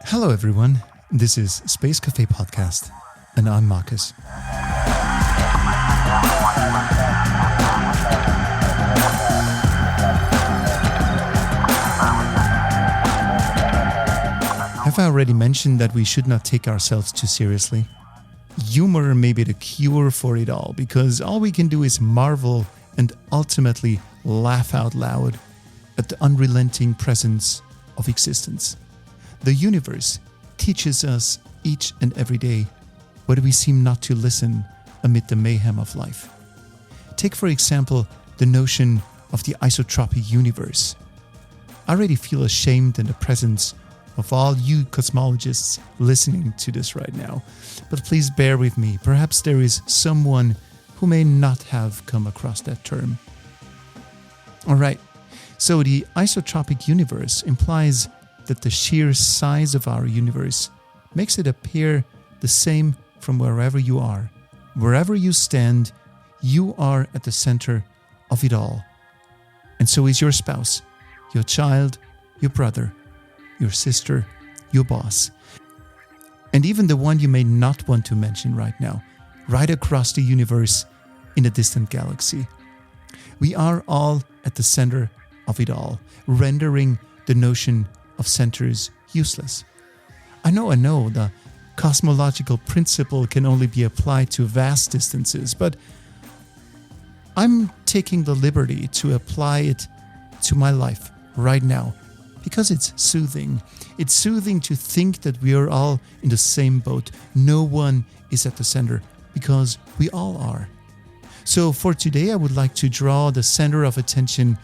Hello everyone, this is Space Café Podcast, and I'm Markus. Have I already mentioned that we should not take ourselves too seriously? Humor may be the cure for it all, because all we can do is marvel and ultimately laugh out loud at the unrelenting presence of existence. The universe teaches us each and every day, whether we seem not to listen amid the mayhem of life. Take, for example, the notion of the isotropic universe. I already feel ashamed in the presence of all you cosmologists listening to this right now. But please bear with me. Perhaps there is someone who may not have come across that term. Alright, so the isotropic universe implies that the sheer size of our universe makes it appear the same from wherever you are. Wherever you stand, you are at the center of it all. And so is your spouse, your child, your brother, your sister, your boss, and even the one you may not want to mention right now, right across the universe in a distant galaxy. We are all at the center of it all, rendering the notion of centers useless. I know, the cosmological principle can only be applied to vast distances, but I'm taking the liberty to apply it to my life right now, because it's soothing. It's soothing to think that we are all in the same boat. No one is at the center, because we all are. So for today, I would like to draw the center of attention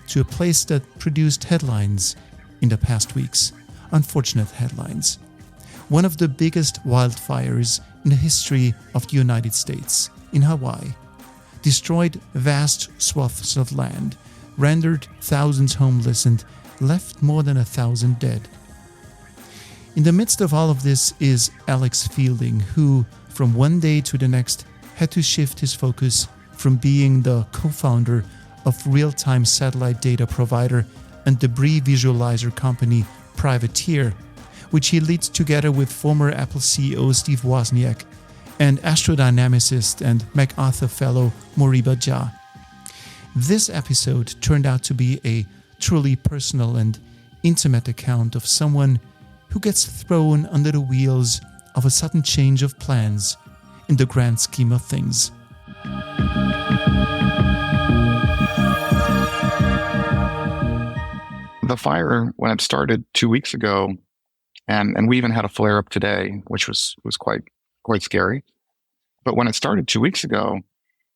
to a place that produced headlines in the past weeks. Unfortunate headlines. One of the biggest wildfires in the history of the United States, in Hawaii, destroyed vast swaths of land, rendered thousands homeless, and left more than 1,000 dead. In the midst of all of this is Alex Fielding, who from one day to the next had to shift his focus from being the co-founder of real-time satellite data provider and debris visualizer company Privateer, which he leads together with former Apple CEO Steve Wozniak and astrodynamicist and MacArthur Fellow Moriba Jah. This episode turned out to be a truly personal and intimate account of someone who gets thrown under the wheels of a sudden change of plans in the grand scheme of things. The fire, when it started 2 weeks ago, and we even had a flare up today, which was quite scary. But when it started 2 weeks ago,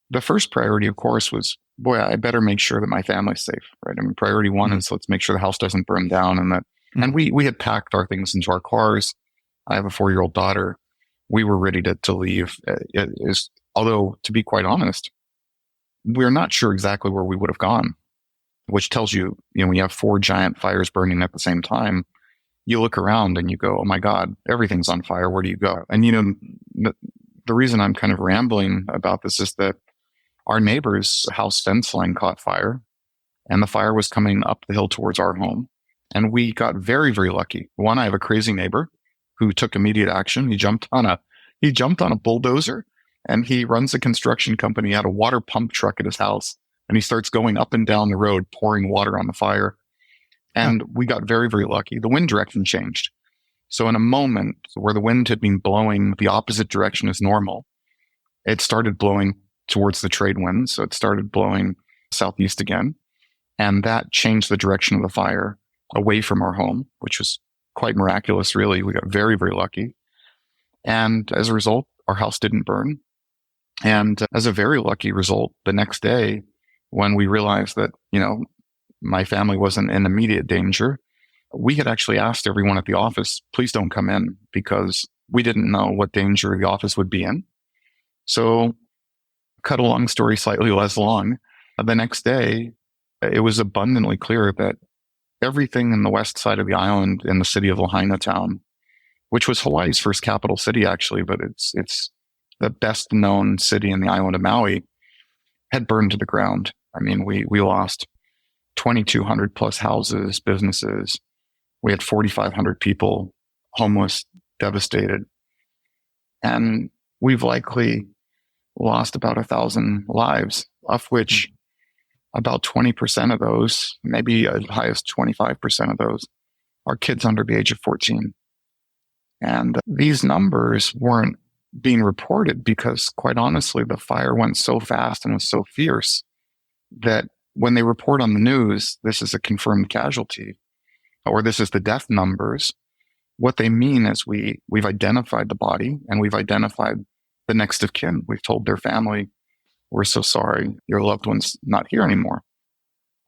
the first priority, of course, was, boy, I better make sure that my family's safe, right? I mean, priority one is let's make sure the house doesn't burn down, and we had packed our things into our cars. I have a 4-year-old daughter. We were ready to leave. Although, to be quite honest, we're not sure exactly where we would have gone, which tells you, when you have 4 giant fires burning at the same time, you look around and you go, oh my God, everything's on fire. Where do you go? And, the reason I'm kind of rambling about this is that our neighbor's house fence line caught fire, and the fire was coming up the hill towards our home. And we got very, very lucky. One, I have a crazy neighbor who took immediate action. He jumped on a bulldozer, and he runs a construction company. He had a water pump truck at his house, and he starts going up and down the road, pouring water on the fire. And we got very, very lucky. The wind direction changed. So in a moment where the wind had been blowing the opposite direction as normal, it started blowing towards the trade wind. So it started blowing southeast again. And that changed the direction of the fire away from our home, which was quite miraculous, really. We got very, very lucky. And as a result, our house didn't burn. And as a very lucky result, the next day, when we realized that, my family wasn't in immediate danger, we had actually asked everyone at the office, please don't come in, because we didn't know what danger the office would be in. So, cut a long story slightly less long, the next day, it was abundantly clear that everything in the west side of the island in the city of Lahaina town, which was Hawaii's first capital city, actually, but it's the best known city in the island of Maui, had burned to the ground. I mean, we lost 2,200 plus houses, businesses. We had 4,500 people homeless, devastated. And we've likely lost about 1,000 lives, of which about 20% of those, maybe as high as 25% of those, are kids under the age of 14. And these numbers weren't being reported because, quite honestly, the fire went so fast and was so fierce that when they report on the news, this is a confirmed casualty or this is the death numbers, what they mean is we've identified the body and we've identified the next of kin. We've told their family, we're so sorry, your loved one's not here anymore.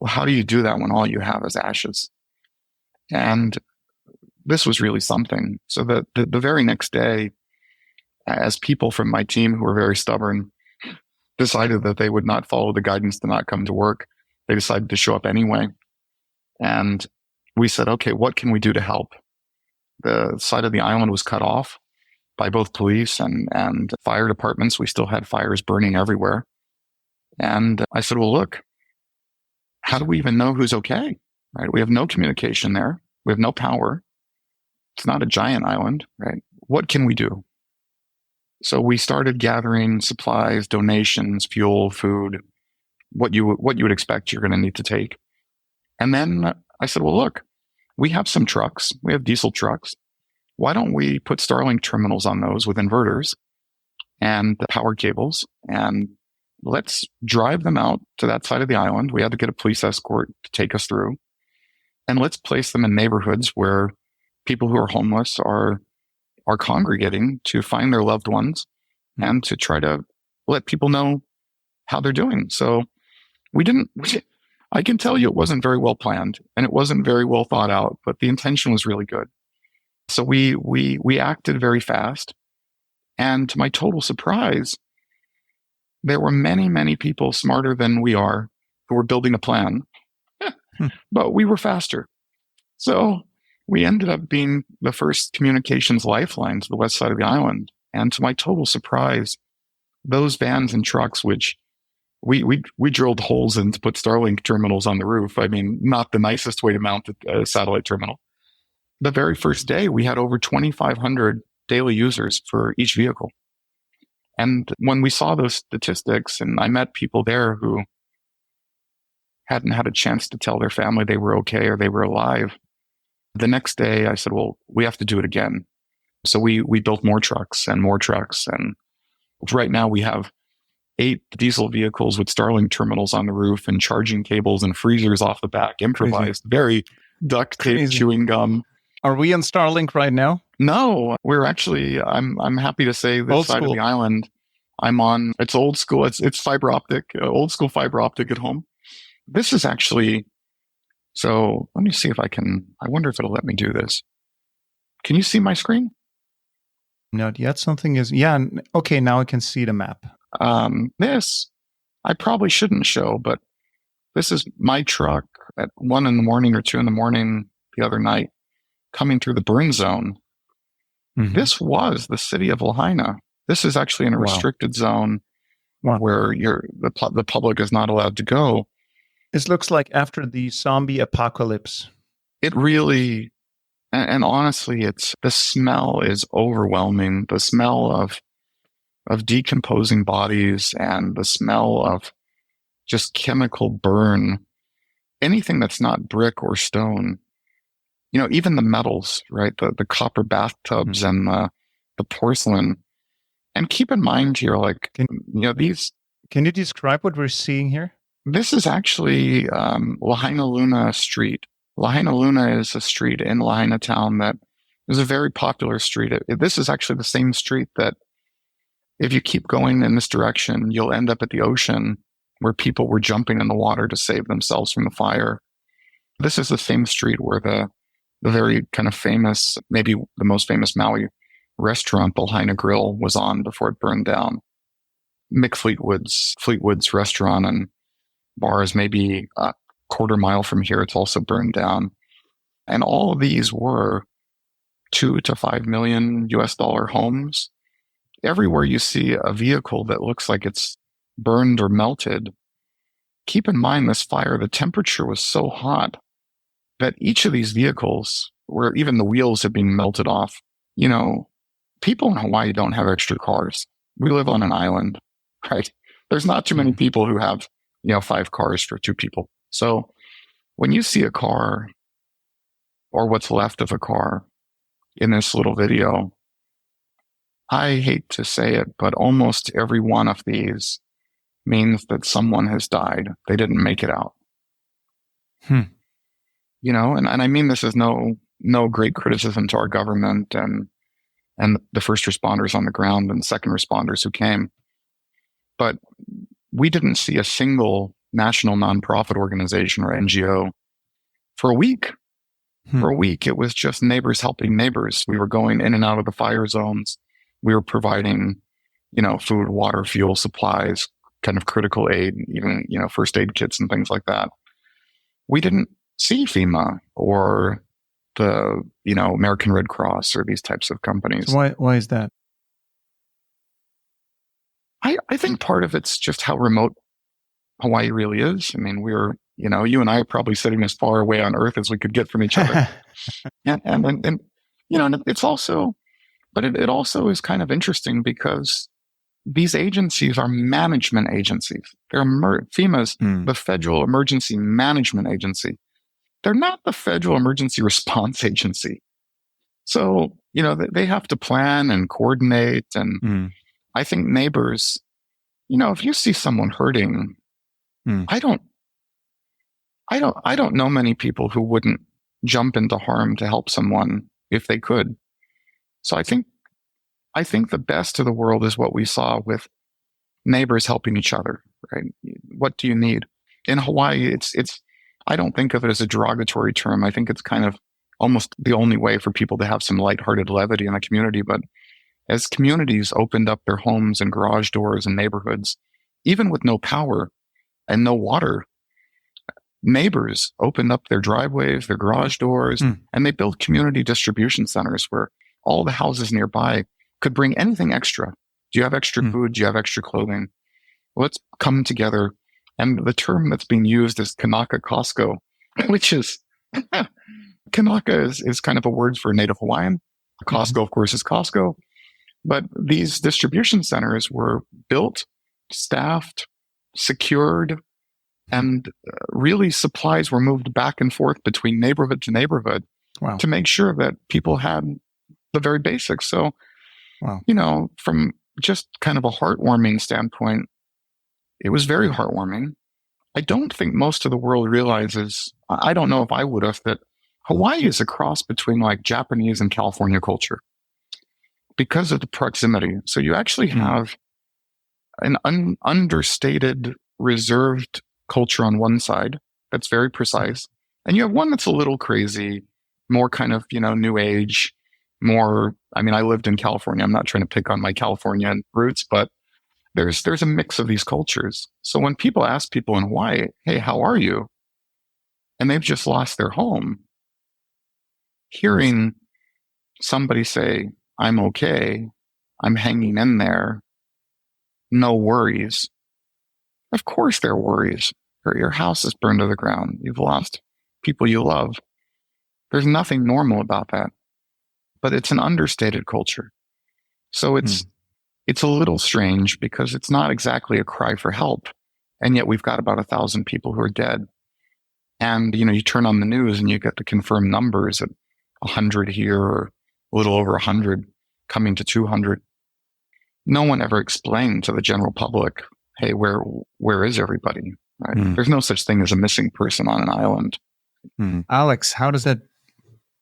Well, how do you do that when all you have is ashes? And this was really something. So the very next day, as people from my team who were very stubborn decided that they would not follow the guidance to not come to work, they decided to show up anyway. And we said, okay, what can we do to help? The side of the island was cut off by both police and fire departments. We still had fires burning everywhere. And I said, well, look, how do we even know who's okay? Right? We have no communication there. We have no power. It's not a giant island, right? What can we do? So we started gathering supplies, donations, fuel, food, what you would expect you're going to need to take. And then I said, well, look, we have some trucks. We have diesel trucks. Why don't we put Starlink terminals on those with inverters and power cables, and let's drive them out to that side of the island. We had to get a police escort to take us through. And let's place them in neighborhoods where people who are homeless are congregating to find their loved ones and to try to let people know how they're doing. So I can tell you it wasn't very well planned and it wasn't very well thought out, but the intention was really good. So we acted very fast. And to my total surprise, there were many, many people smarter than we are who were building a plan, but we were faster. So we ended up being the first communications lifeline to the west side of the island. And to my total surprise, those vans and trucks, which we drilled holes in to put Starlink terminals on the roof. I mean, not the nicest way to mount a satellite terminal. The very first day, we had over 2,500 daily users for each vehicle. And when we saw those statistics, and I met people there who hadn't had a chance to tell their family they were okay or they were alive, the next day I said, well, we have to do it again. So we built more trucks. And right now we have 8 diesel vehicles with Starlink terminals on the roof and charging cables and freezers off the back, improvised, very duct tape, chewing gum. Are we on Starlink right now? No, we're actually, I'm happy to say this side of the island, I'm on, it's old school, it's fiber optic, old school fiber optic at home. This is actually, so let me see if I wonder if it'll let me do this. Can you see my screen? Not yet. Something is, okay, now I can see the map. This, I probably shouldn't show, but this is my truck at 1 a.m. or 2 a.m. the other night, coming through the burn zone. Mm-hmm. This was the city of Lahaina. This is actually in a restricted zone where the public is not allowed to go. This looks like after the zombie apocalypse. It really, and honestly, the smell is overwhelming. The smell of decomposing bodies and the smell of just chemical burn. Anything that's not brick or stone. You know, even the metals, right? The copper bathtubs and the porcelain. And keep in mind here, these. Can you describe what we're seeing here? This is actually Lahaina Luna Street. Lahaina Luna is a street in Lahaina town that is a very popular street. This is actually the same street that if you keep going in this direction, you'll end up at the ocean where people were jumping in the water to save themselves from the fire. This is the same street where the very kind of famous, maybe the most famous Maui restaurant, the Lahaina Grill, was on before it burned down. Mick Fleetwood's restaurant and bar is maybe a quarter mile from here. It's also burned down. And all of these were $2 to $5 million US homes. Everywhere you see a vehicle that looks like it's burned or melted, keep in mind this fire, the temperature was so hot that each of these vehicles, where even the wheels had been melted off, people in Hawaii don't have extra cars. We live on an island, right? There's not too many people who have, 5 cars for 2 people. So when you see a car or what's left of a car in this little video, I hate to say it, but almost every one of these means that someone has died. They didn't make it out. And I mean this is no great criticism to our government and the first responders on the ground and the second responders who came. But we didn't see a single national nonprofit organization or NGO for a week. For a week, it was just neighbors helping neighbors. We were going in and out of the fire zones. We were providing, food, water, fuel, supplies, kind of critical aid, even, first aid kits and things like that. We didn't see FEMA or the, American Red Cross or these types of companies. So why is that? I think part of it's just how remote Hawaii really is. I mean, we're, you and I are probably sitting as far away on Earth as we could get from each other. and it's also, but it also is kind of interesting because these agencies are management agencies. They're FEMA's the Federal Emergency Management Agency. They're not the Federal Emergency Response Agency. So, they have to plan and coordinate. And I think neighbors, if you see someone hurting, I don't know many people who wouldn't jump into harm to help someone if they could. So I think the best of the world is what we saw with neighbors helping each other, right? What do you need? In Hawaii, it's I don't think of it as a derogatory term. I think it's kind of almost the only way for people to have some lighthearted levity in the community. But as communities opened up their homes and garage doors and neighborhoods, even with no power and no water, neighbors opened up their driveways, their garage doors, and they built community distribution centers where all the houses nearby could bring anything extra. Do you have extra food? Do you have extra clothing? Let's come together. And the term that's being used is Kanaka Costco, which is, Kanaka is kind of a word for Native Hawaiian. Costco, of course, is Costco. But these distribution centers were built, staffed, secured, and really supplies were moved back and forth between neighborhood to neighborhood to make sure that people had the very basics. So, from just kind of a heartwarming standpoint, it was very heartwarming. I don't think most of the world realizes, I don't know if I would have, that Hawaii is a cross between like Japanese and California culture because of the proximity. So you actually have an understated, reserved culture on one side that's very precise. And you have one that's a little crazy, more kind of, new age, more, I mean, I lived in California. I'm not trying to pick on my California roots, but there's a mix of these cultures. So when people ask people in Hawaii, hey, how are you? And they've just lost their home, hearing somebody say, I'm okay, I'm hanging in there, no worries. Of course there are worries. Your house is burned to the ground. You've lost people you love. There's nothing normal about that. But it's an understated culture. So it's a little strange because it's not exactly a cry for help. And yet we've got about 1,000 people who are dead. And, you turn on the news and you get the confirmed numbers at 100 here or a little over 100 coming to 200. No one ever explained to the general public, hey, where is everybody? Right? There's no such thing as a missing person on an island. Alex, how does that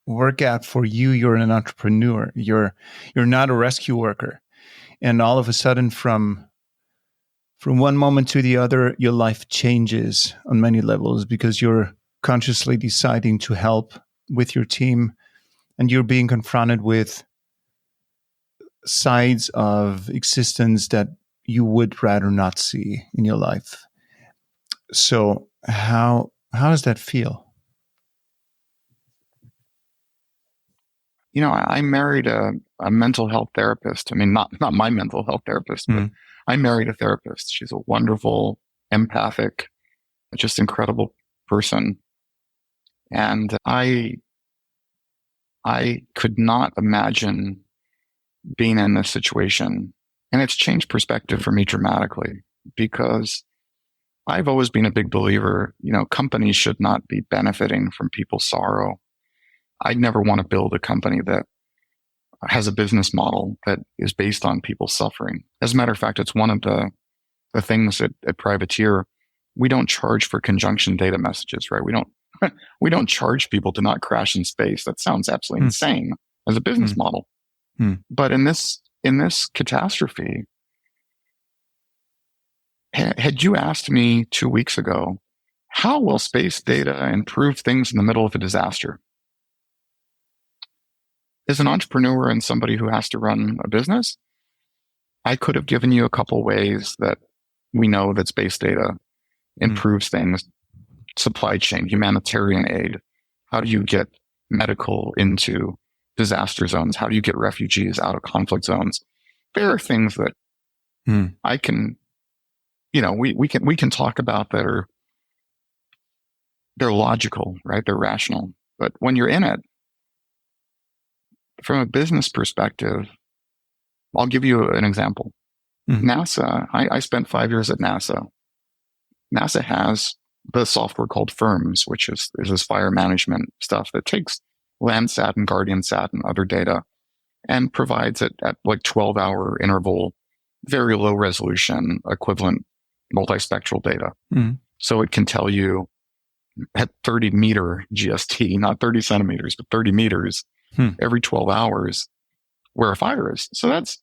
work out for you? You're an entrepreneur. You're not a rescue worker. And all of a sudden from one moment to the other, your life changes on many levels because you're consciously deciding to help with your team and you're being confronted with sides of existence that you would rather not see in your life. So how does that feel? I married a mental health therapist. I mean, not my mental health therapist, but I married a therapist. She's a wonderful, empathic, just incredible person. And I could not imagine being in this situation. And it's changed perspective for me dramatically, because I've always been a big believer, companies should not be benefiting from people's sorrow. I'd never want to build a company that has a business model that is based on people's suffering. As a matter of fact, it's one of the things at Privateer. We don't charge for conjunction data messages, right? We don't charge people to not crash in space. That sounds absolutely insane as a business model. But in this catastrophe, had you asked me 2 weeks ago, how will space data improve things in the middle of a disaster? As an entrepreneur and somebody who has to run a business, I could have given you a couple ways that we know that space data improves things. Supply chain, humanitarian aid. How do you get medical into disaster zones? How do you get refugees out of conflict zones? There are things that I can, we can talk about that they're logical, right? They're rational. But when you're in it, from a business perspective, I'll give you an example. NASA, I spent 5 years at NASA. NASA has the software called FIRMS, which is this fire management stuff that takes Landsat and GuardianSat and other data and provides it at like 12-hour interval, very low resolution, equivalent multispectral data. So it can tell you at 30 meter GST, not 30 centimeters, but 30 meters every 12 hours where a fire is. So that's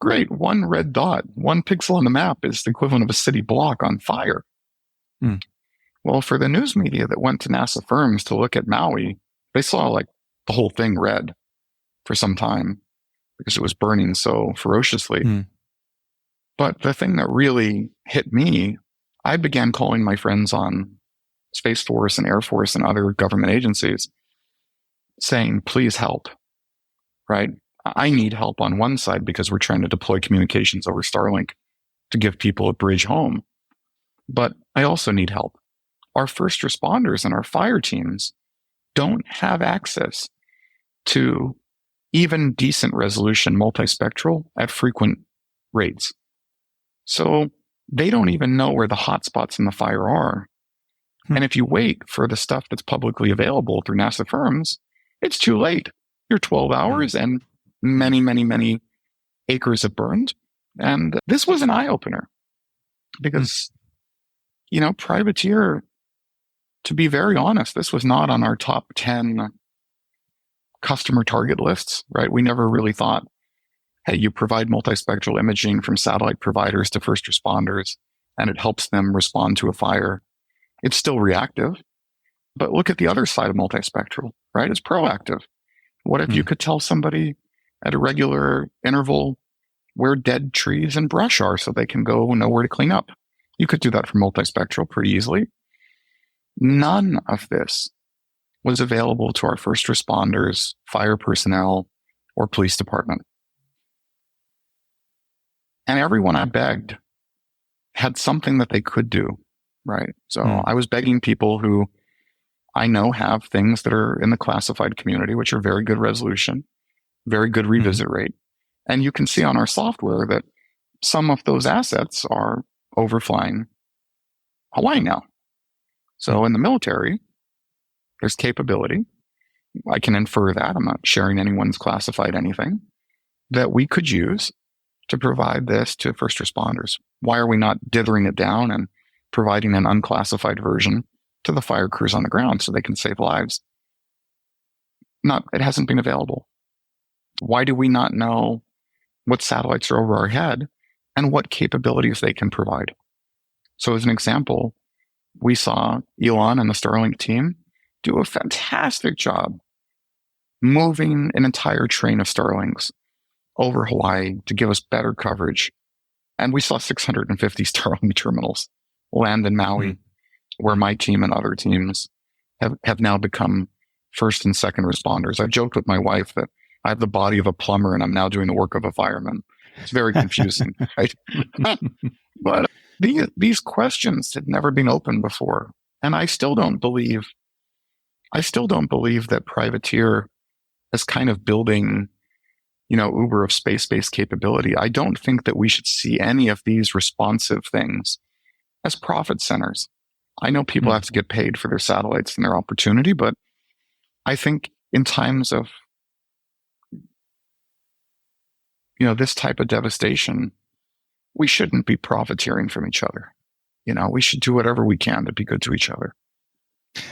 great. One red dot, one pixel on the map is the equivalent of a city block on fire. Well, for the news media that went to NASA FIRMS to look at Maui, they saw like the whole thing red for some time because it was burning so ferociously. But the thing that really hit me, I began calling my friends on Space Force and Air Force and other government agencies saying, please help, right? I need help on one side because we're trying to deploy communications over Starlink to give people a bridge home. But I also need help. Our first responders and our fire teams don't have access to even decent resolution multispectral at frequent rates. So they don't even know where the hotspots in the fire are. And if you wait for the stuff that's publicly available through NASA FIRMS, it's too late. You're 12 hours and many, many, many acres have burned. And this was an eye-opener because, Privateer, to be very honest, this was not on our top 10 customer target lists, right? We never really thought, hey, you provide multispectral imaging from satellite providers to first responders, and it helps them respond to a fire. It's still reactive, but look at the other side of multispectral, right? It's proactive. What if you could tell somebody at a regular interval where dead trees and brush are so they can go and know where to clean up? You could do that for multispectral pretty easily. None of this was available to our first responders, fire personnel, or police department. And everyone I begged had something that they could do, right? So I was begging people who I know have things that are in the classified community, which are very good resolution, very good revisit rate. And you can see on our software that some of those assets are overflying Hawaii now. So in the military, there's capability. I can infer that. I'm not sharing anyone's classified anything that we could use to provide this to first responders. Why are we not dithering it down and providing an unclassified version to the fire crews on the ground so they can save lives? It hasn't been available. Why do we not know what satellites are over our head and what capabilities they can provide? So as an example, we saw Elon and the Starlink team do a fantastic job moving an entire train of Starlinks over Hawaii to give us better coverage. And we saw 650 Starlink terminals land in Maui, where my team and other teams have now become first and second responders. I've joked with my wife that I have the body of a plumber and I'm now doing the work of a fireman. It's very confusing, right? But these questions had never been opened before. And I still don't believe that privateer is kind of building, Uber of space-based capability. I don't think that we should see any of these responsive things as profit centers. I know people have to get paid for their satellites and their opportunity, but I think in times of, this type of devastation, we shouldn't be profiteering from each other. We should do whatever we can to be good to each other.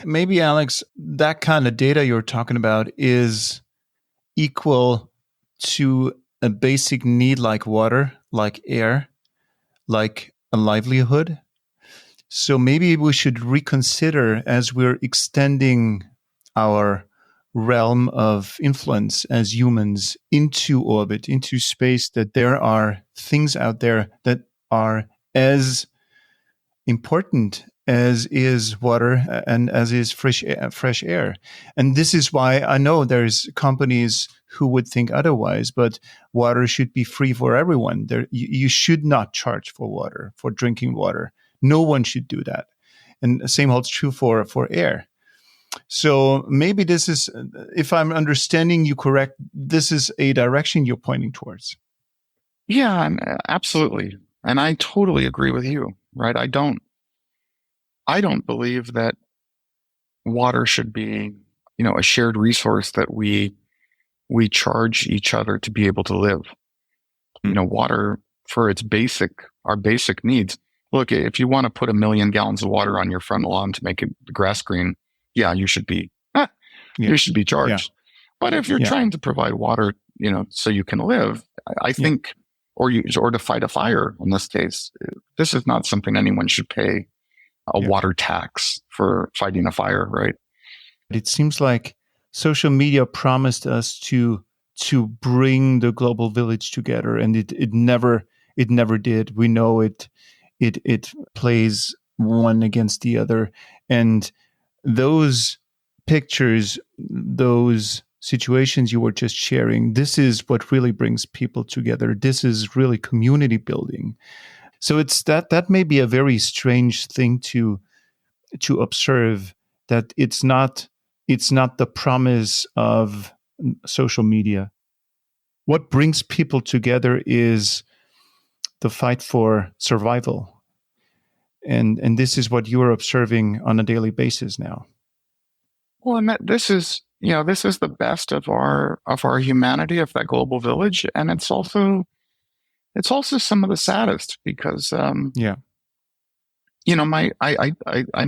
Maybe, Alex, that kind of data you're talking about is equal to a basic need like water, like air, like a livelihood. So maybe we should reconsider, as we're extending our realm of influence as humans into orbit, into space, that there are things out there that are as important as is water and as is fresh air. And this is why I know there's companies who would think otherwise, but water should be free for everyone. You should not charge for water, for drinking water. No one should do that. And the same holds true for air. So maybe this is, if I'm understanding you correct, this is a direction you're pointing towards. Yeah, absolutely. And I totally agree with you, right? I don't believe that water should be, a shared resource that we charge each other to be able to live. Water for our basic needs. Look, if you want to put 1 million gallons of water on your front lawn to make the grass green, yeah, you should be charged. Yeah. But if you're trying to provide water, so you can live, I think, or to fight a fire in this case, this is not something anyone should pay a water tax for fighting a fire, right? It seems like social media promised us to bring the global village together, and it never did. We know it plays one against the other, and those pictures, those situations you were just sharing, this is what really brings people together. This is really community building. So it's that may be a very strange thing to observe, that it's not the promise of social media. What brings people together is the fight for survival. And this is what you're observing on a daily basis now. Well, and this is the best of our humanity, of that global village, and it's also some of the saddest, because I know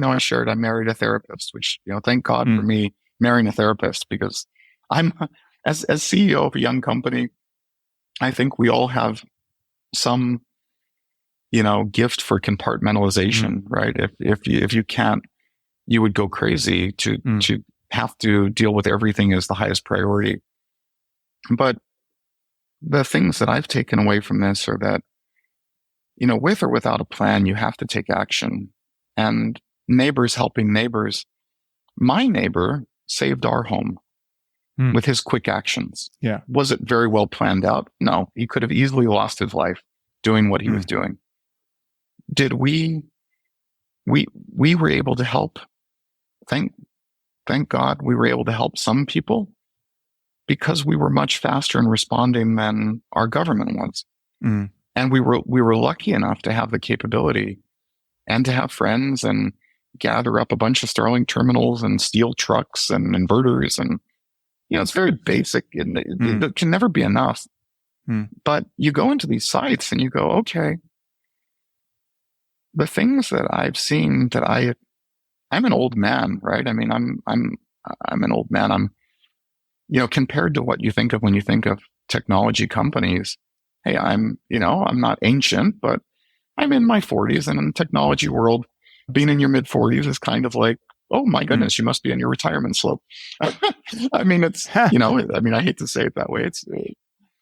I shared I married a therapist, which thank God for me marrying a therapist, because I'm as CEO of a young company, I think we all have some gift for compartmentalization, right? If you can't, you would go crazy to have to deal with everything as the highest priority. But the things that I've taken away from this are that, with or without a plan, you have to take action. And neighbors helping neighbors. My neighbor saved our home with his quick actions. Yeah. Was it very well planned out? No, he could have easily lost his life doing what he was doing. Did we were able to help? Thank God we were able to help some people, because we were much faster in responding than our government was. And we were lucky enough to have the capability and to have friends and gather up a bunch of Starlink terminals and steel trucks and inverters. And, it's very basic, and it can never be enough. But you go into these sites and you go, okay, the things that I've seen, that I'm an old man, right? I mean, I'm an old man. I'm, compared to what you think of when you think of technology companies. Hey, I'm not ancient, but I'm in my 40s, and in the technology world, being in your mid 40s is kind of like, oh my goodness, you must be on your retirement slope. I mean, it's, I hate to say it that way.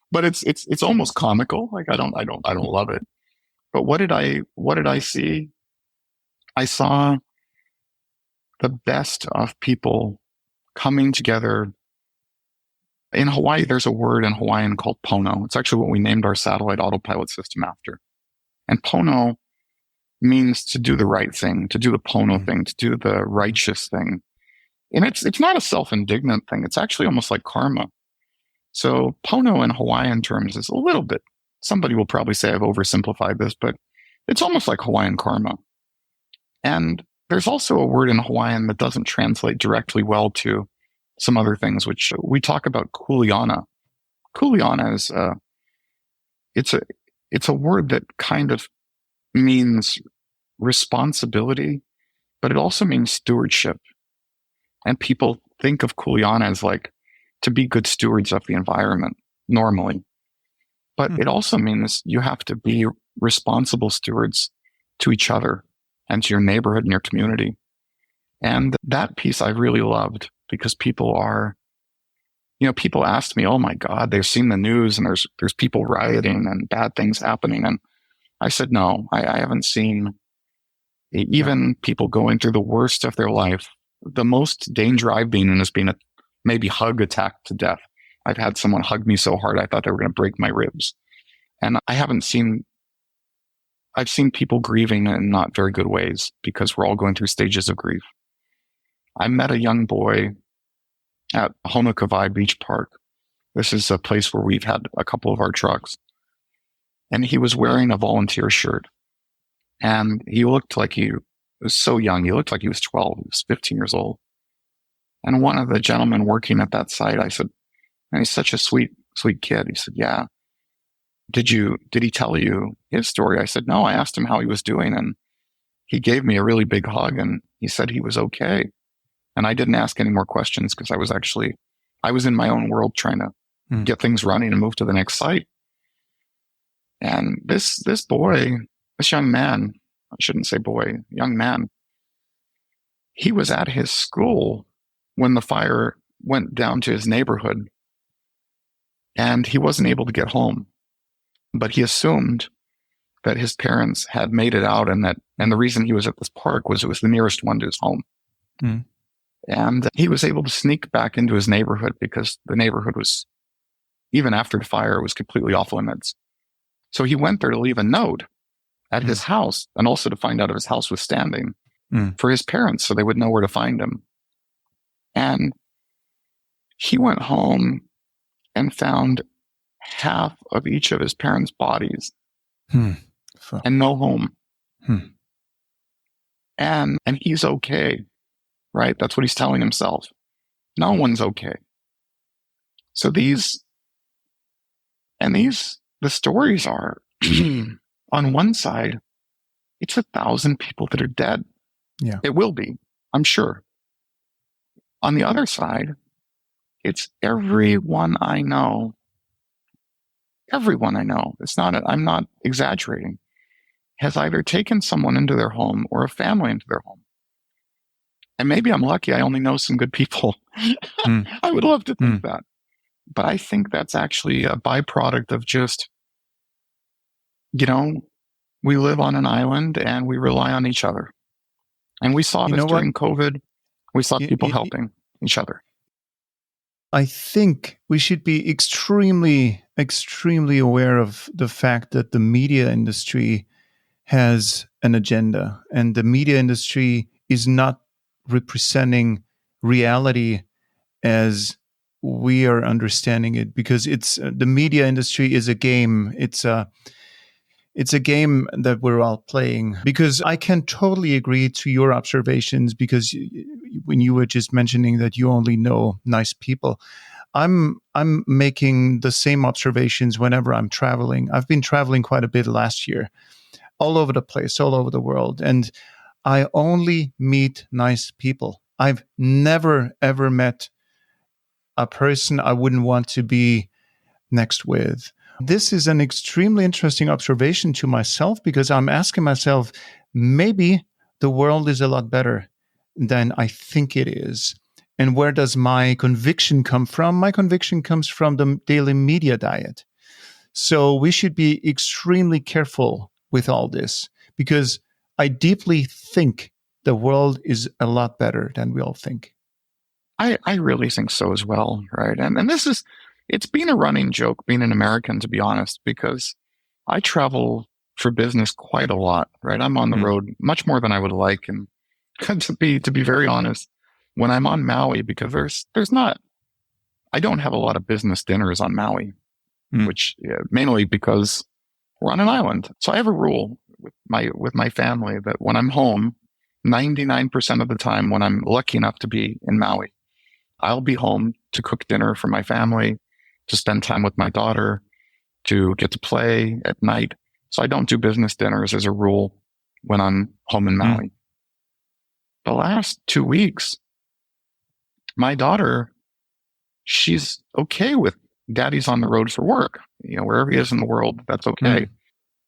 But it's almost comical. Like, I don't love it. But what did I see? I saw the best of people coming together. In Hawaii, there's a word in Hawaiian called pono. It's actually what we named our satellite autopilot system after. And pono means to do the right thing, to do the pono thing, to do the righteous thing. And it's not a self-indignant thing. It's actually almost like karma. So pono in Hawaiian terms is a little bit, somebody will probably say I've oversimplified this, but it's almost like Hawaiian karma. And there's also a word in Hawaiian that doesn't translate directly well to some other things, which we talk about kuleana. Kuleana is, it's a word that kind of means responsibility, but it also means stewardship. And people think of kuleana as like to be good stewards of the environment normally. But it also means you have to be responsible stewards to each other and to your neighborhood and your community. And that piece I really loved because people asked me, oh my God, they've seen the news and there's people rioting and bad things happening. And I said, no, I haven't seen even people going through the worst of their life. The most danger I've been in has been a maybe hug attack to death. I've had someone hug me so hard I thought they were going to break my ribs. And I've seen people grieving in not very good ways because we're all going through stages of grief. I met a young boy at Honokavai Beach Park. This is a place where we've had a couple of our trucks. And he was wearing a volunteer shirt. And he looked like he was so young. He looked like he was 12. He was 15 years old. And one of the gentlemen working at that site, I said, and he's such a sweet kid. He said, yeah. Did he tell you his story? I said, no, I asked him how he was doing. And he gave me a really big hug and he said he was okay. And I didn't ask any more questions because I was in my own world trying to get things running and move to the next site. And this young man, I shouldn't say boy, young man, he was at his school when the fire went down to his neighborhood and he wasn't able to get home. But he assumed that his parents had made it out and the reason he was at this park was it was the nearest one to his home. Mm. And he was able to sneak back into his neighborhood because the neighborhood was, even after the fire, it was completely off limits. So he went there to leave a note at his house and also to find out if his house was standing for his parents so they would know where to find him. And he went home and found half of each of his parents' bodies and no home. And he's okay, right? That's what he's telling himself. No one's okay. So the stories are on one side, it's 1,000 people that are dead. Yeah. It will be, I'm sure. On the other side, it's everyone I know. Everyone I know. I'm not exaggerating, has either taken someone into their home or a family into their home. And maybe I'm lucky. I only know some good people. I would love to think that. But I think that's actually a byproduct of just, we live on an island and we rely on each other. And we saw this during COVID. We saw people helping each other. I think we should be extremely, extremely aware of the fact that the media industry has an agenda, and the media industry is not representing reality as we are understanding it, because the media industry is a game. It's a game that we're all playing. Because I can totally agree to your observations, because when you were just mentioning that you only know nice people, I'm making the same observations whenever I'm traveling. I've been traveling quite a bit last year, all over the place, all over the world, and I only meet nice people. I've never, ever met a person I wouldn't want to be next with. This is an extremely interesting observation to myself, because I'm asking myself, maybe the world is a lot better than I think it is. And where does my conviction come from? My conviction comes from the daily media diet. So we should be extremely careful with all this, because I deeply think the world is a lot better than we all think. I really think so as well, right? And it's been a running joke being an American, to be honest, because I travel for business quite a lot, right? I'm on the road much more than I would like. And to be very honest, when I'm on Maui, because there's not, I don't have a lot of business dinners on Maui, which mainly because we're on an island. So I have a rule with my family that when I'm home, 99% of the time when I'm lucky enough to be in Maui, I'll be home to cook dinner for my family, to spend time with my daughter, to get to play at night. So I don't do business dinners as a rule when I'm home in Maui. The last 2 weeks, my daughter, she's okay with daddy's on the road for work. Wherever he is in the world, that's okay.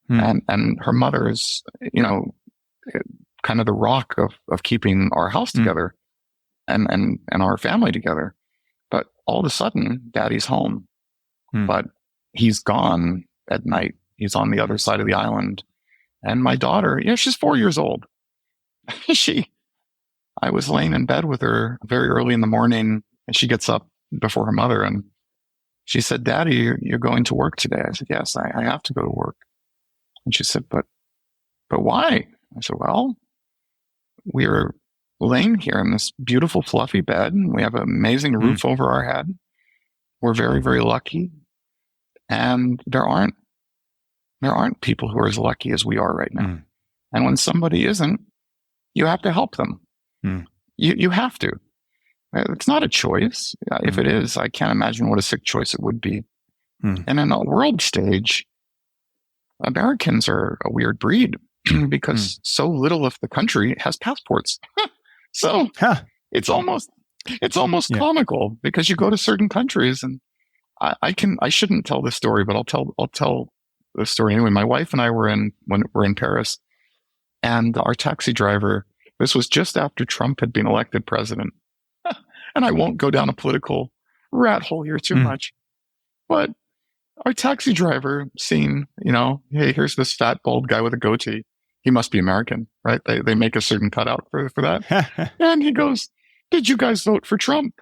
And her mother is, kind of the rock of keeping our house together and our family together. But all of a sudden, daddy's home, but he's gone at night. He's on the other side of the island. And my daughter, she's 4 years old. I was laying in bed with her very early in the morning, and she gets up before her mother, and she said, "Daddy, you're going to work today." I said, "Yes, I have to go to work." And she said, but why?" I said, "Well, we're laying here in this beautiful fluffy bed, and we have an amazing roof over our head. We're very, very lucky. And there aren't people who are as lucky as we are right now. And when somebody isn't, you have to help them. You have to. It's not a choice. If it is, I can't imagine what a sick choice it would be. And in a world stage, Americans are a weird breed because so little of the country has passports. So it's almost comical, because you go to certain countries, and I shouldn't tell this story, but I'll tell the story anyway. My wife and I were in Paris, and our taxi driver, this was just after Trump had been elected president. And I won't go down a political rat hole here too much, but our taxi driver seen, hey, here's this fat, bald guy with a goatee. He must be American, right? They make a certain cutout for that. And he goes, "Did you guys vote for Trump?"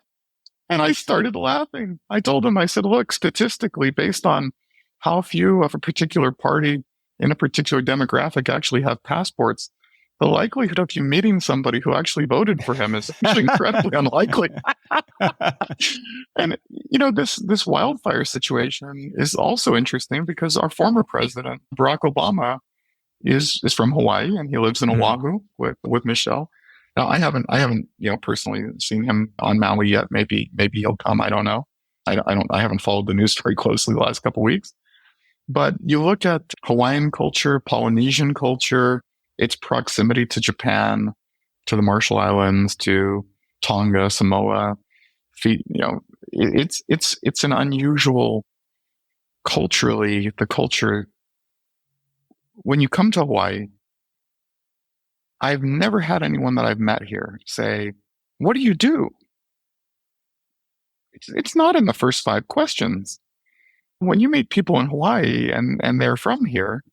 And I started laughing. I told him, I said, "Look, statistically, based on how few of a particular party in a particular demographic actually have passports, the likelihood of you meeting somebody who actually voted for him is actually incredibly unlikely." And, this wildfire situation is also interesting, because our former president, Barack Obama, is from Hawaii, and he lives in Oahu with Michelle. Now, I haven't, personally seen him on Maui yet. Maybe he'll come. I don't know. I haven't followed the news very closely the last couple of weeks. But you look at Hawaiian culture, Polynesian culture, its proximity to Japan, to the Marshall Islands, to Tonga, Samoa. It's an unusual culturally, the culture. When you come to Hawaii, I've never had anyone that I've met here say, "What do you do?" It's not in the first 5 questions. When you meet people in Hawaii and they're from here,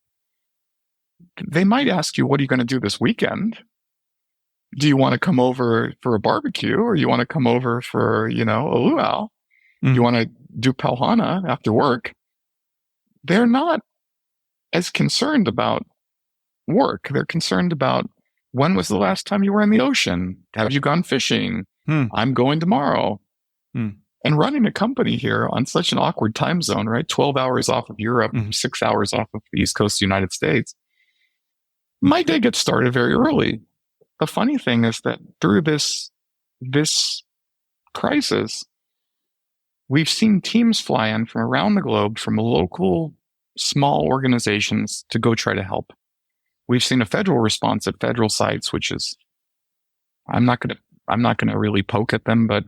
they might ask you, "What are you going to do this weekend? Do you want to come over for a barbecue, or you want to come over for, a luau? You want to do pauhana after work?" They're not as concerned about work. They're concerned about, when was the last time you were in the ocean? Have you gone fishing? I'm going tomorrow. And running a company here on such an awkward time zone, right? 12 hours off of Europe, 6 hours off of the East Coast of the United States. My day gets started very early. The funny thing is that through this crisis, we've seen teams fly in from around the globe, from local small organizations, to go try to help. We've seen a federal response at federal sites, which is, I'm not going to really poke at them, but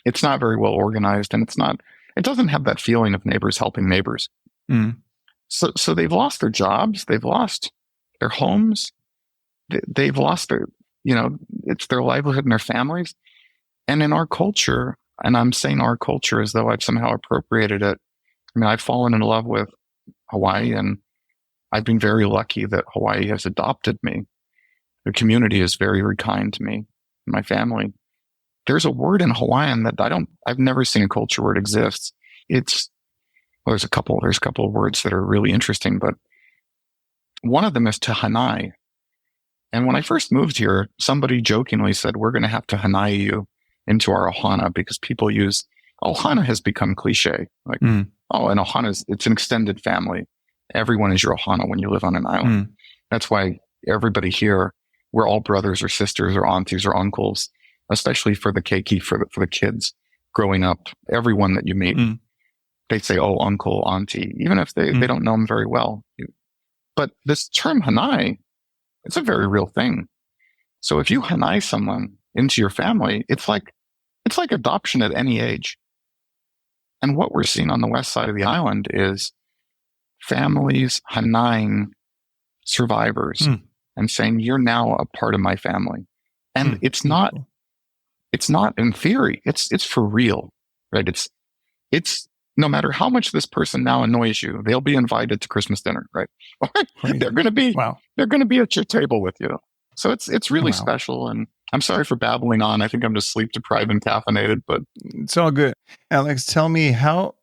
it's not very well organized, and it doesn't have that feeling of neighbors helping neighbors. So they've lost their jobs. They've lost their homes. They've lost their, it's their livelihood and their families. And in our culture, and I'm saying our culture as though I've somehow appropriated it. I mean, I've fallen in love with Hawaii, and I've been very lucky that Hawaii has adopted me. The community is very, very kind to me and my family. There's a word in Hawaiian that I've never seen a culture where it exists. There's a couple of words that are really interesting, but one of them is to Hanai. And when I first moved here, somebody jokingly said, we're going to have to Hanai you into our ohana, because people use, ohana has become cliche. Like, oh, an ohana it's an extended family. Everyone is your ohana when you live on an island. That's why everybody here, we're all brothers or sisters or aunties or uncles, especially for the keiki, for the kids growing up. Everyone that you meet, they say, oh, uncle, auntie, even if they don't know them very well. But this term Hanai, it's a very real thing. So if you Hanai someone into your family, it's like adoption at any age. And what we're seeing on the west side of the island is families Hanaiing survivors and saying, you're now a part of my family. And it's not in theory, it's for real, right? It's no matter how much this person now annoys you, they'll be invited to Christmas dinner, right? They're going to be at your table with you. So it's really special. And I'm sorry for babbling on. I think I'm just sleep deprived and caffeinated, but it's all good. Alex, tell me how,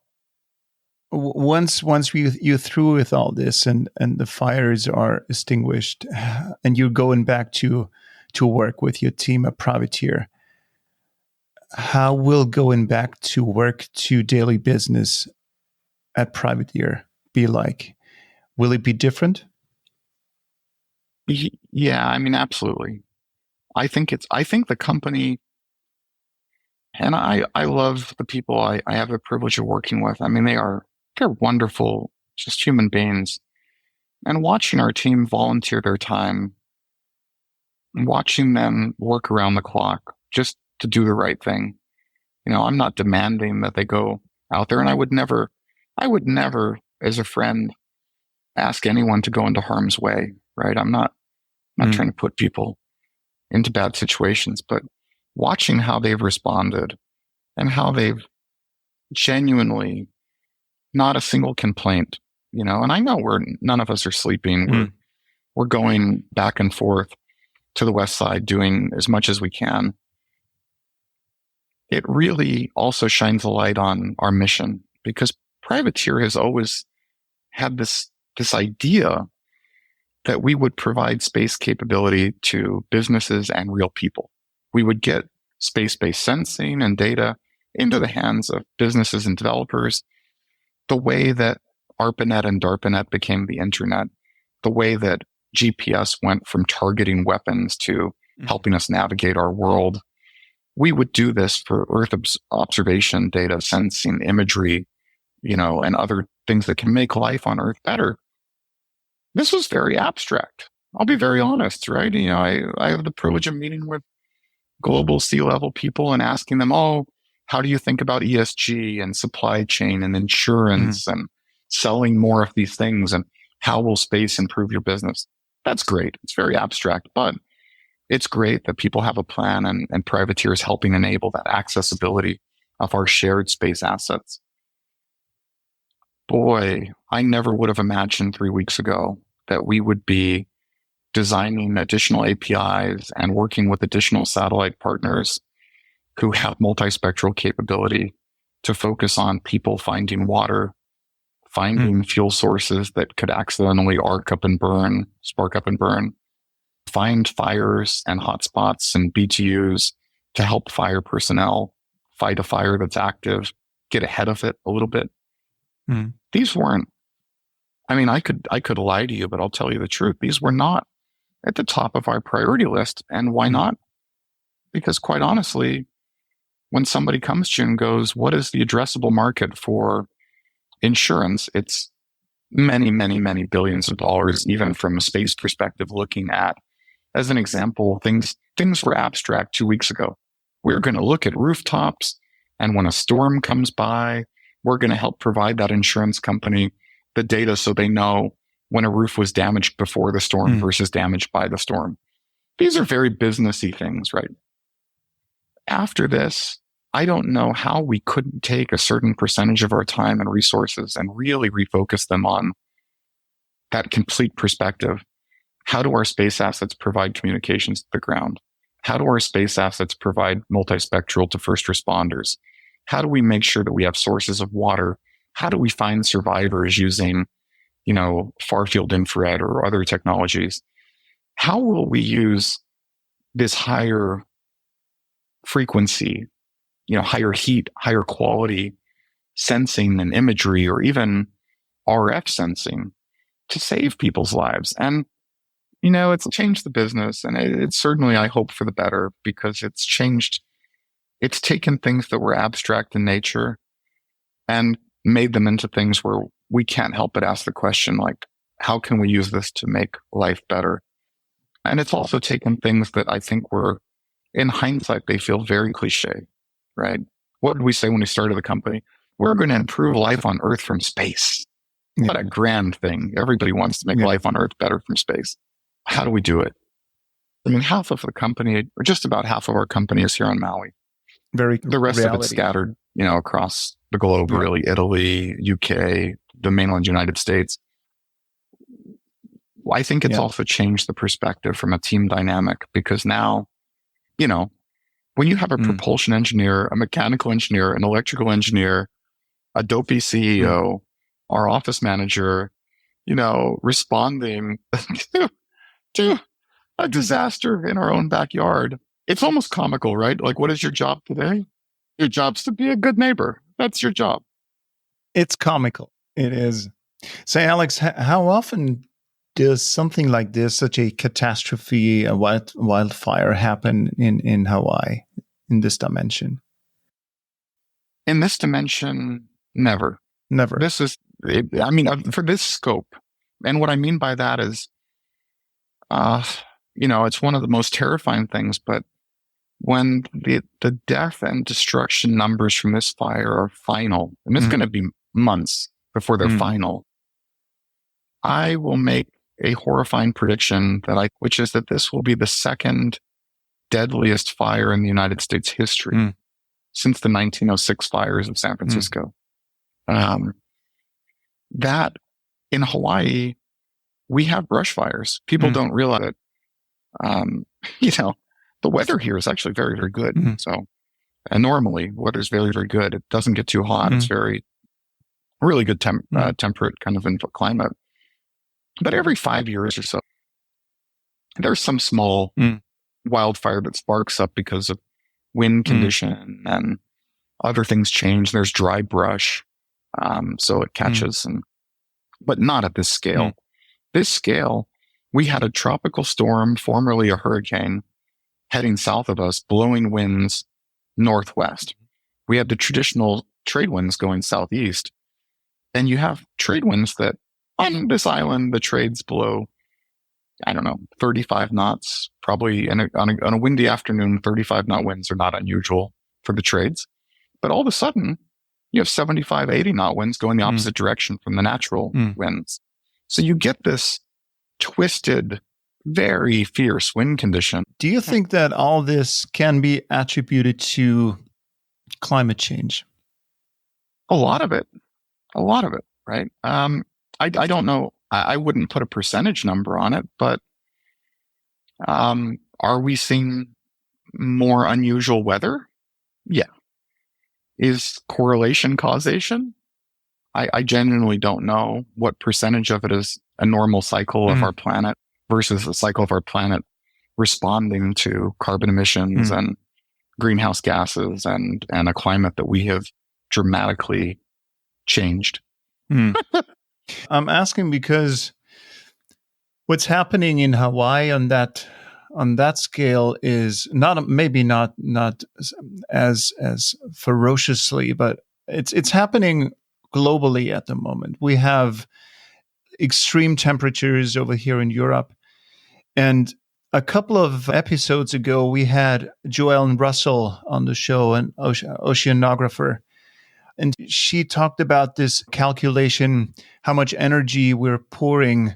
once you through with all this and the fires are extinguished and you're going back to work with your team at Privateer, how will going back to work to daily business at Privateer be like? Will it be different? Yeah, I mean, absolutely. I think the company, and I love the people I have the privilege of working with. I mean, they're wonderful, just human beings. And watching our team volunteer their time, watching them work around the clock just to do the right thing. You know, I'm not demanding that they go out there, and I would never, as a friend, ask anyone to go into harm's way, right? I'm not trying to put people into bad situations, but watching how they've responded and how they've genuinely, not a single complaint, you know, and I know none of us are sleeping. We're going back and forth to the west side, doing as much as we can. It really also shines a light on our mission, because Privateer has always had this idea that we would provide space capability to businesses and real people. We would get space-based sensing and data into the hands of businesses and developers, the way that ARPANET and DARPANET became the internet, the way that GPS went from targeting weapons to helping us navigate our world. We would do this for Earth observation data, sensing, imagery, you know, and other things that can make life on Earth better. This was very abstract. I'll be very honest, right? You know, I have the privilege of meeting with global C-level people and asking them, oh, how do you think about ESG and supply chain and insurance and selling more of these things? And how will space improve your business? That's great. It's very abstract, but it's great that people have a plan, and Privateer is helping enable that accessibility of our shared space assets. Boy, I never would have imagined 3 weeks ago that we would be designing additional APIs and working with additional satellite partners who have multispectral capability to focus on people finding water, finding fuel sources that could accidentally spark up and burn, find fires and hotspots and BTUs to help fire personnel fight a fire that's active, get ahead of it a little bit. These weren't, I mean, I could lie to you, but I'll tell you the truth. These were not at the top of our priority list. And why not? Because quite honestly, when somebody comes to you and goes, what is the addressable market for insurance? It's many, many, many billions of dollars, even from a space perspective, looking at, as an example, things were abstract 2 weeks ago. We're going to look at rooftops, and when a storm comes by, we're going to help provide that insurance company the data so they know when a roof was damaged before the storm versus damaged by the storm. These are very businessy things, right? After this, I don't know how we couldn't take a certain percentage of our time and resources and really refocus them on that complete perspective. How do our space assets provide communications to the ground? How do our space assets provide multispectral to first responders? How do we make sure that we have sources of water? How do we find survivors using, far field infrared or other technologies, how will we use this higher frequency, higher heat, higher quality sensing and imagery, or even RF sensing to save people's lives? And, it's changed the business, and it's certainly, I hope, for the better, because it's taken things that were abstract in nature and made them into things where we can't help but ask the question, like, how can we use this to make life better? And it's also taken things that I think were, in hindsight, they feel very cliche, right? What did we say when we started the company? We're going to improve life on Earth from space. What a grand thing. Everybody wants to make life on Earth better from space. How do we do it? I mean, half of the company, or just about half of our company, is here on Maui. The rest of it's scattered, across the globe, really. Italy, UK, the mainland United States. I think it's also changed the perspective from a team dynamic, because now, when you have a propulsion engineer, a mechanical engineer, an electrical engineer, a dopey CEO, our office manager, responding to a disaster in our own backyard, it's almost comical, right? Like, what is your job today? Your job's to be a good neighbor. That's your job. It's comical. It is. Say, Alex, how often does something like this, such a catastrophe, a wildfire, happen in Hawaii, in this dimension? In this dimension, never. Never. This is, for this scope. And what I mean by that is, it's one of the most terrifying things, but when the death and destruction numbers from this fire are final, and it's going to be months before they're final, I will make a horrifying prediction which is that this will be the second deadliest fire in the United States history since the 1906 fires of San Francisco. That in Hawaii, we have brush fires. People don't realize it. The weather here is actually very, very good. So, and normally weather's very, very good. It doesn't get too hot. It's really good temperate kind of climate. But every 5 years or so, there's some small wildfire that sparks up because of wind condition and other things change. There's dry brush. So it catches, but not at this scale. This scale, we had a tropical storm, formerly a hurricane, heading south of us, blowing winds northwest. We had the traditional trade winds going southeast. And you have trade winds that on this island, the trades blow, 35 knots. Probably on a windy afternoon, 35 knot winds are not unusual for the trades. But all of a sudden, you have 75, 80 knot winds going the opposite direction from the natural winds. So you get this twisted, very fierce wind condition. Do you think that all this can be attributed to climate change? A lot of it, right? I don't know. I wouldn't put a percentage number on it, but are we seeing more unusual weather? Yeah. Is correlation causation? I genuinely don't know what percentage of it is a normal cycle of our planet versus a cycle of our planet responding to carbon emissions and greenhouse gases and a climate that we have dramatically changed. I'm asking because what's happening in Hawaii on that scale is maybe not as ferociously, but it's happening globally at the moment. We have extreme temperatures over here in Europe, and a couple of episodes ago we had Joellen Russell on the show, an oceanographer. And she talked about this calculation, how much energy we're pouring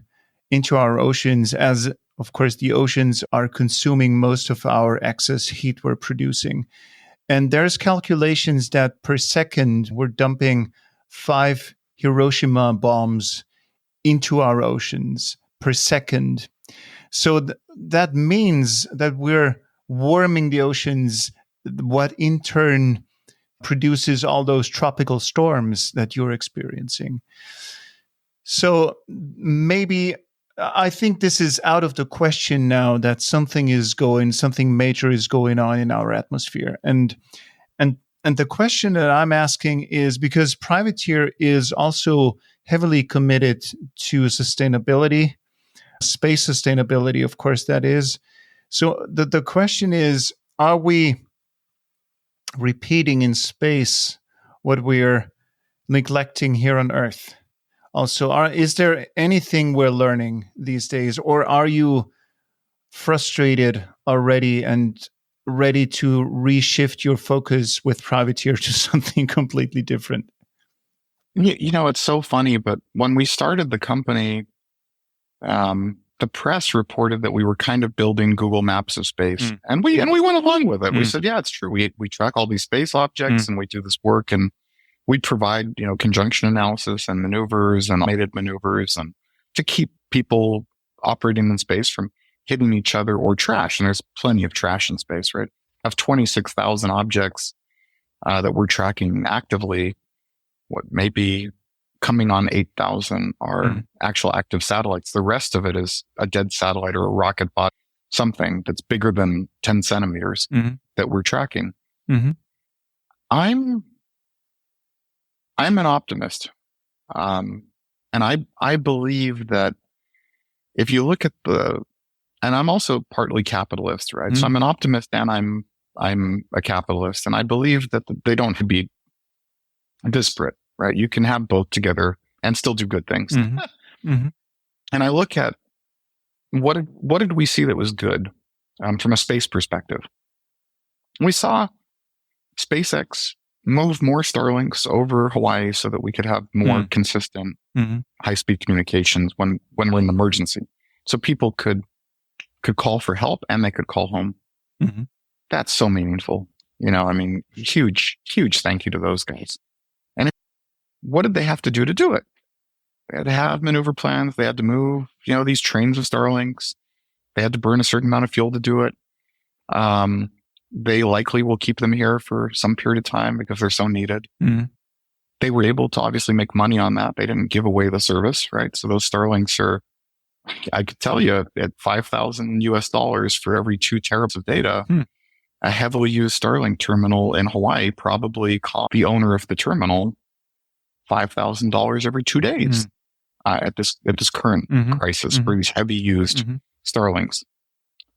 into our oceans, as, of course, the oceans are consuming most of our excess heat we're producing. And there's calculations that per second, we're dumping 5 Hiroshima bombs into our oceans per second. So that means that we're warming the oceans, what in turn produces all those tropical storms that you're experiencing. So maybe I think this is out of the question now that something major is going on in our atmosphere. And the question that I'm asking is, because Privateer is also heavily committed to sustainability, space sustainability, of course, that is. So the question is, are we repeating in space what we're neglecting here on Earth? Also, is there anything we're learning these days, or are you frustrated already and ready to reshift your focus with Privateer to something completely different? It's so funny, but when we started the company, the press reported that we were kind of building Google Maps of space, and we went along with it. We said, yeah, it's true. We track all these space objects, and we do this work, and we provide, conjunction analysis and maneuvers and automated maneuvers, and to keep people operating in space from hitting each other or trash. And there's plenty of trash in space, right? I have 26,000 objects that we're tracking actively. What maybe coming on 8,000 are actual active satellites. The rest of it is a dead satellite or a rocket bot, something that's bigger than 10 centimeters that we're tracking. I'm an optimist. And I believe that if you look at and I'm also partly capitalist, right? So I'm an optimist and I'm a capitalist, and I believe that they don't have to be disparate, right? You can have both together and still do good things. And I look at what did we see that was good from a space perspective? We saw SpaceX move more Starlinks over Hawaii so that we could have more consistent high-speed communications when we're in an emergency. So people could call for help and they could call home. That's so meaningful. Huge thank you to those guys. And what did they have to do it? They had to have maneuver plans. They had to move, these trains of Starlinks. They had to burn a certain amount of fuel to do it. They likely will keep them here for some period of time because they're so needed. They were able to obviously make money on that. They didn't give away the service, right? So those Starlinks are, I could tell you, at $5,000 for every 2 terabytes of data. A heavily used Starlink terminal in Hawaii probably cost the owner of the terminal $5,000 every 2 days at this current crisis for these heavy used Starlinks.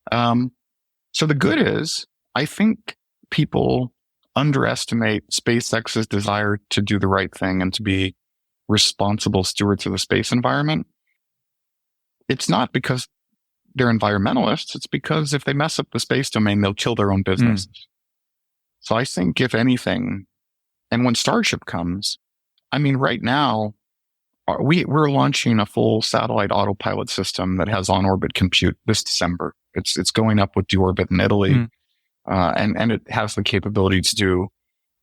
So the good is, I think people underestimate SpaceX's desire to do the right thing and to be responsible stewards of the space environment. It's not because they're environmentalists. It's because if they mess up the space domain, they'll kill their own business. So I think if anything, and when Starship comes, right now, we're launching a full satellite autopilot system that has on-orbit compute this December. It's going up with deorbit in Italy. And it has the capability to do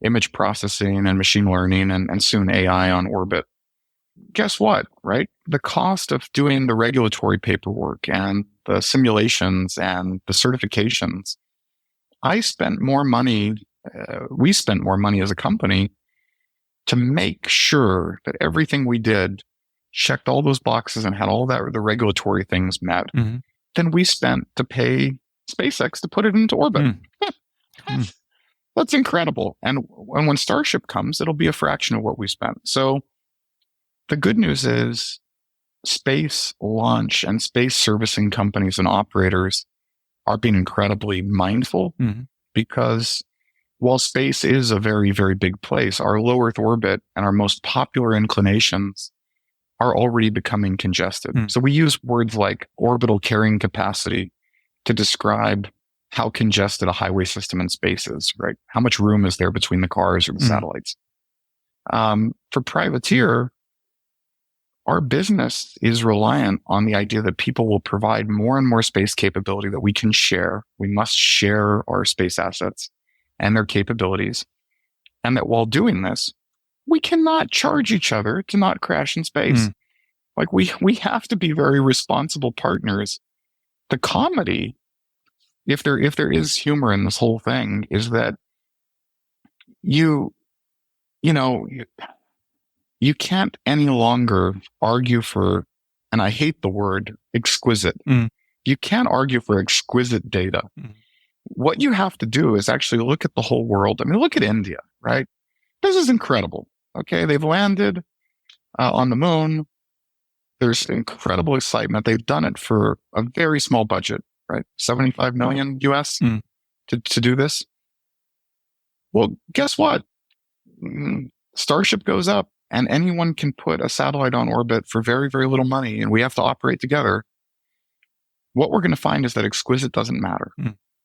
image processing and machine learning and soon AI on orbit. Guess what, right? The cost of doing the regulatory paperwork and the simulations and the certifications, we spent more money as a company to make sure that everything we did checked all those boxes and had all the regulatory things met than we spent to pay SpaceX to put it into orbit. That's incredible. And when Starship comes, it'll be a fraction of what we spent. So the good news is space launch and space servicing companies and operators are being incredibly mindful because while space is a very, very big place, our low Earth orbit and our most popular inclinations are already becoming congested. So we use words like orbital carrying capacity to describe how congested a highway system in space is, right? How much room is there between the cars or the satellites? For Privateer, our business is reliant on the idea that people will provide more and more space capability that we can share. We must share our space assets and their capabilities. And that while doing this, we cannot charge each other to not crash in space. Like we have to be very responsible partners. The comedy, if there is humor in this whole thing, is that you you can't any longer argue for, and I hate the word exquisite. You can't argue for exquisite data. What you have to do is actually look at the whole world. I mean, look at India, right? This is incredible. Okay. They've landed on the moon. There's incredible excitement. They've done it for a very small budget, right? 75 million US to do this. Well, guess what? Starship goes up and anyone can put a satellite on orbit for very, very little money, and we have to operate together. What we're going to find is that exquisite doesn't matter.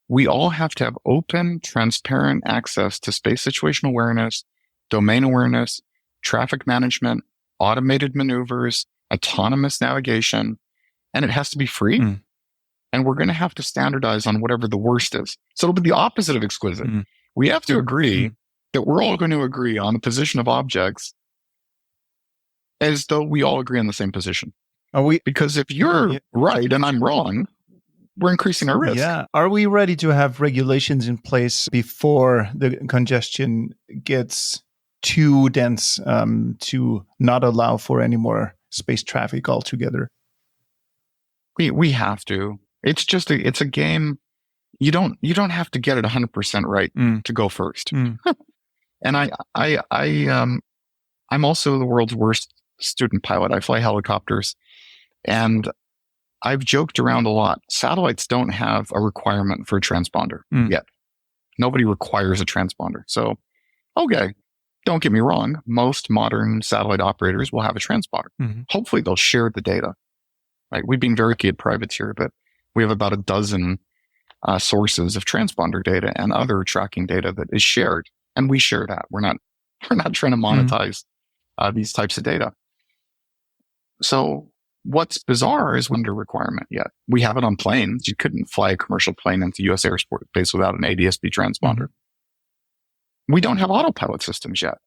We all have to have open, transparent access to space situational awareness, domain awareness, traffic management, automated maneuvers, autonomous navigation, and it has to be free. And we're going to have to standardize on whatever the worst is. So it'll be the opposite of exquisite. We have to agree that we're all going to agree on the position of objects as though we all agree on the same position. Because if you're right and I'm wrong, we're increasing our risk. Yeah. Are we ready to have regulations in place before the congestion gets too dense to not allow for any more space traffic altogether? We have to. It's just it's a game. You don't have to get it 100% right to go first. And I'm also the world's worst student pilot. I fly helicopters, and I've joked around a lot. Satellites don't have a requirement for a transponder yet. Nobody requires a transponder. So, okay, don't get me wrong. Most modern satellite operators will have a transponder. Hopefully they'll share the data. Right? We've been very key at privates here, but we have about a dozen sources of transponder data and other tracking data that is shared. And we share that. We're not trying to monetize these types of data. So what's bizarre is under requirement yet. We have it on planes. You couldn't fly a commercial plane into U.S. airspace without an ADS-B transponder. We don't have autopilot systems yet.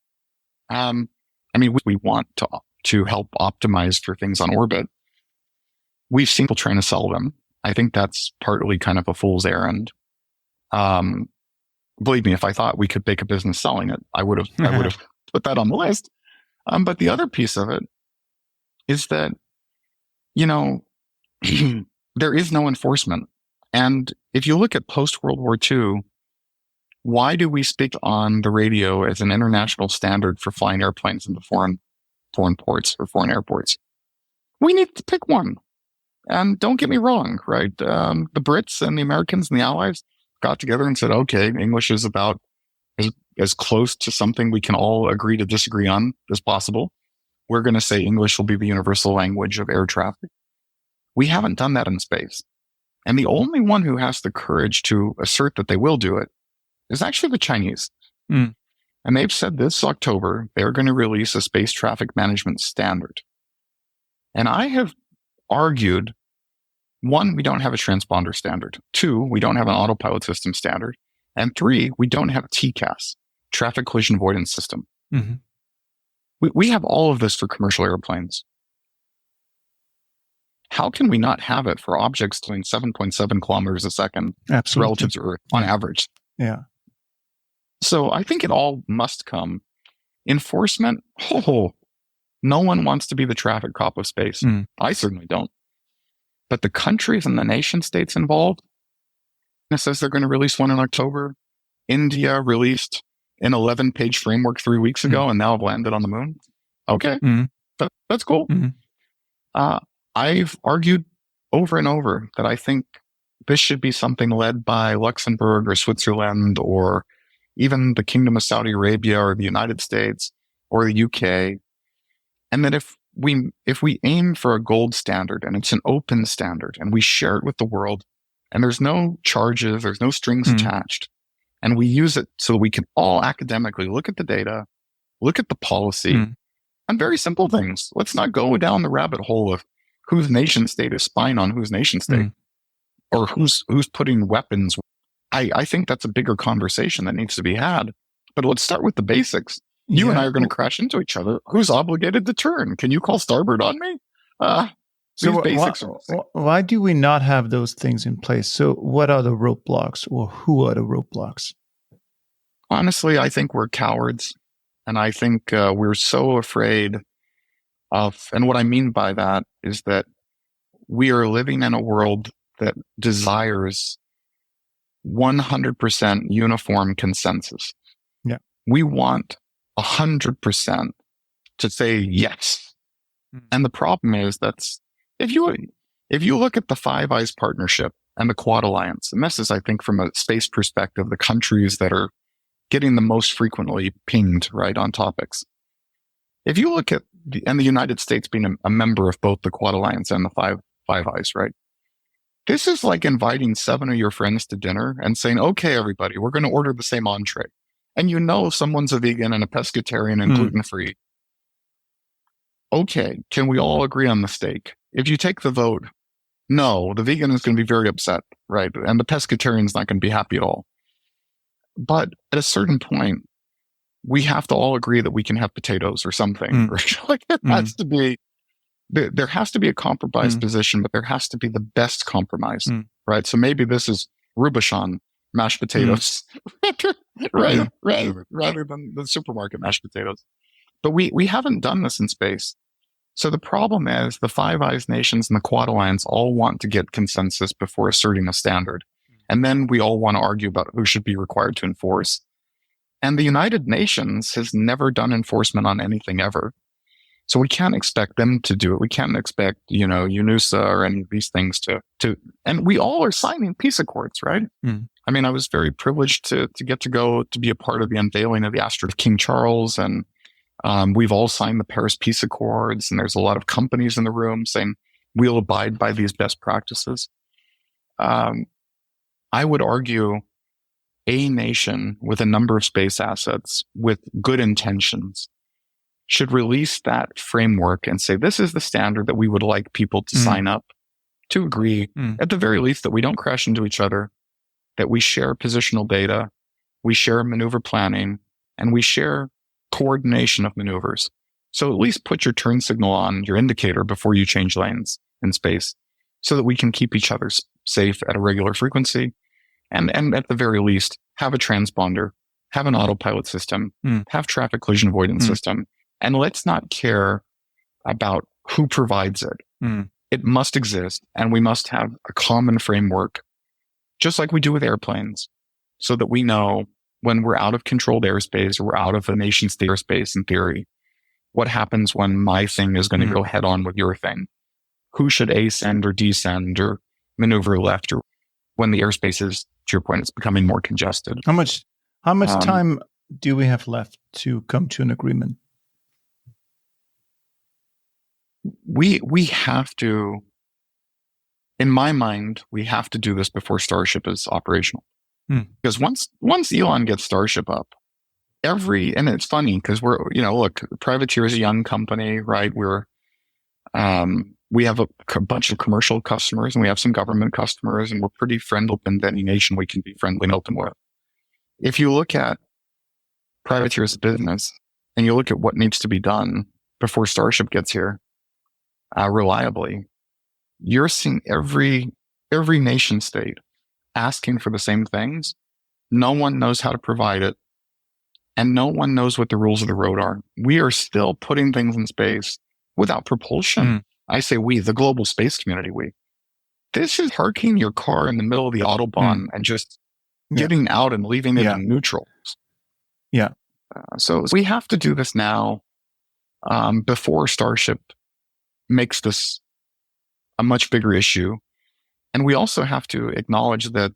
I mean, we want to help optimize for things on orbit. We've seen people trying to sell them. I think that's partly kind of a fool's errand. Believe me, if I thought we could make a business selling it, I would have put that on the list. But the other piece of it is that, there is no enforcement. And if you look at post-World War II, why do we speak on the radio as an international standard for flying airplanes into foreign ports or foreign airports? We need to pick one. And don't get me wrong, right? The Brits and the Americans and the Allies got together and said, okay, English is about as close to something we can all agree to disagree on as possible. We're going to say English will be the universal language of air traffic. We haven't done that in space. And the only one who has the courage to assert that they will do it is actually the Chinese. And they've said this October, they're going to release a space traffic management standard. And I have argued, 1, we don't have a transponder standard. 2, we don't have an autopilot system standard. And 3, we don't have TCAS, traffic collision avoidance system. We have all of this for commercial airplanes. How can we not have it for objects doing 7.7 kilometers a second relative to Earth on average? Yeah. So I think it all must come. Enforcement, no one wants to be the traffic cop of space. I certainly don't. But the countries and the nation states involved, it says they're going to release one in October. India released an 11-page framework 3 weeks ago and now have landed on the moon. Okay, that's cool. I've argued over and over that I think this should be something led by Luxembourg or Switzerland or even the Kingdom of Saudi Arabia or the United States or the UK. And that if we aim for a gold standard and it's an open standard and we share it with the world and there's no charges, there's no strings attached, and we use it so that we can all academically look at the data, look at the policy, and very simple things. Let's not go down the rabbit hole of whose nation state is spying on whose nation state or who's putting weapons. I think that's a bigger conversation that needs to be had. But let's start with the basics. You and I are going to crash into each other. Who's obligated to turn? Can you call starboard on me? So why do we not have those things in place? So what are the roadblocks, or who are the roadblocks? Honestly, I think we're cowards. And I think we're so afraid of, and what I mean by that is that we are living in a world that desires 100% uniform consensus. Yeah. We want 100% to say yes. And the problem is if you look at the Five Eyes partnership and the Quad Alliance, and this is, I think, from a space perspective, the countries that are getting the most frequently pinged, right, on topics. If you look at and the United States being a member of both the Quad Alliance and the Five Eyes, right? This is like inviting 7 of your friends to dinner and saying, okay, everybody, we're going to order the same entree. And someone's a vegan and a pescatarian and gluten-free. Okay, can we all agree on the steak? If you take the vote, no, the vegan is going to be very upset, right? And the pescatarian's not going to be happy at all. But at a certain point, we have to all agree that we can have potatoes or something. Right? Like it has to be, there has to be a compromised position, but there has to be the best compromise, right? So maybe this is Rubicon mashed potatoes, right? Rather than the supermarket mashed potatoes. But we haven't done this in space. So the problem is the Five Eyes nations and the Quad Alliance all want to get consensus before asserting a standard. And then we all want to argue about who should be required to enforce. And the United Nations has never done enforcement on anything ever. So we can't expect them to do it. We can't expect, UNUSA or any of these things to, and we all are signing peace accords, right? I mean, I was very privileged to get to go to be a part of the unveiling of the astronaut of King Charles. And we've all signed the Paris Peace Accords. And there's a lot of companies in the room saying we'll abide by these best practices. I would argue a nation with a number of space assets with good intentions should release that framework and say, this is the standard that we would like people to sign up to agree, at the very least, that we don't crash into each other, that we share positional data, we share maneuver planning, and we share coordination of maneuvers. So at least put your turn signal on your indicator before you change lanes in space so that we can keep each other safe at a regular frequency. And at the very least, have a transponder, have an autopilot system, have traffic collision avoidance system. And let's not care about who provides it. It must exist, and we must have a common framework, just like we do with airplanes, so that we know when we're out of controlled airspace or we're out of a nation's airspace in theory, what happens when my thing is going to go head on with your thing? Who should ascend or descend or maneuver left, or when the airspace is, to your point, it's becoming more congested? How much time do we have left to come to an agreement? We have to, in my mind, we have to do this before Starship is operational. Because once Elon gets Starship up, and it's funny because we're, look, Privateer is a young company, right? We have a bunch of commercial customers and we have some government customers, and we're pretty friendly in any nation we can be friendly and open with. If you look at Privateer as a business and you look at what needs to be done before Starship gets here, reliably, you're seeing every nation state asking for the same things. No one knows how to provide it, and no one knows what the rules of the road are. We are still putting things in space without propulsion. I say we, the global space community, we. This is parking your car in the middle of the Autobahn and just getting out and leaving it in neutral. So we have to do this now before Starship makes this a much bigger issue. And we also have to acknowledge that,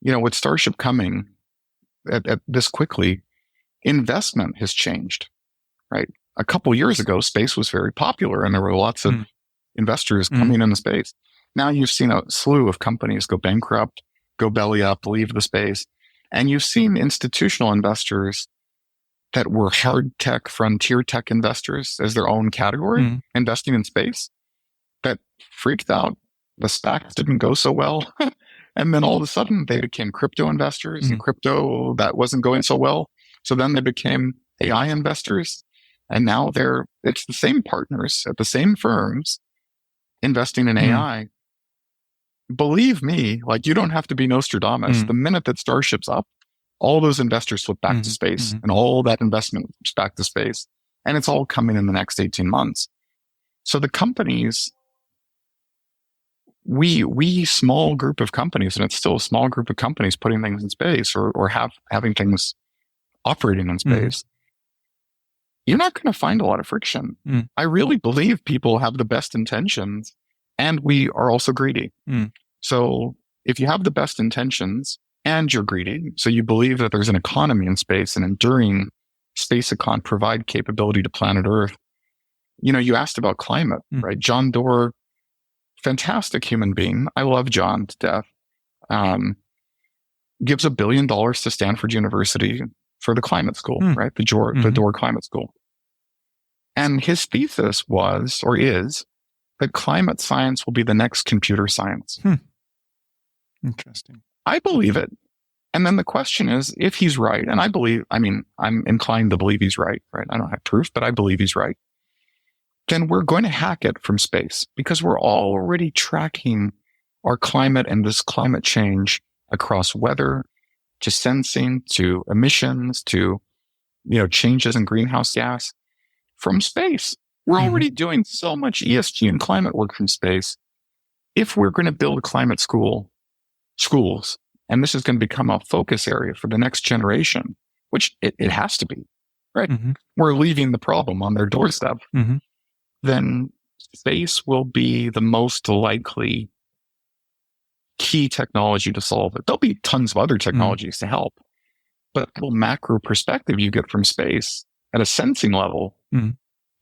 with Starship coming at this quickly, investment has changed, right? A couple years ago, space was very popular and there were lots of investors coming into space. Now you've seen a slew of companies go bankrupt, go belly up, leave the space. And you've seen institutional investors that were hard tech, frontier tech investors as their own category, investing in space, that freaked out. The SPACs didn't go so well. And then all of a sudden they became crypto investors, and crypto, that wasn't going so well. So then they became AI investors. And now it's the same partners at the same firms investing in AI. Believe me, like, you don't have to be Nostradamus. The minute that Starship's up, all those investors flip back to space, and all that investment flips back to space. And it's all coming in the next 18 months. So the companies, we small group of companies, and it's still a small group of companies putting things in space or having things operating in space. You're not going to find a lot of friction. I really believe people have the best intentions, and we are also greedy. So if you have the best intentions and you're greedy, so you believe that there's an economy in space, an enduring space econ provide capability to planet Earth. You asked about climate, right? John Doerr, fantastic human being. I love John to death. Gives $1 billion to Stanford University for the climate school, right? The Doerr Climate School. And his thesis was, or is, that climate science will be the next computer science. Interesting. I believe it. And then the question is, if he's right, and I'm inclined to believe he's right? I don't have proof, but I believe he's right. Then we're going to hack it from space, because we're already tracking our climate and this climate change across weather, to sensing, to emissions, to, changes in greenhouse gas from space. We're already doing so much ESG and climate work from space. If we're going to build climate schools, and this is going to become a focus area for the next generation, which it has to be, right? We're leaving the problem on their doorstep. Then space will be the most likely key technology to solve it. There'll be tons of other technologies to help, but the macro perspective you get from space at a sensing level,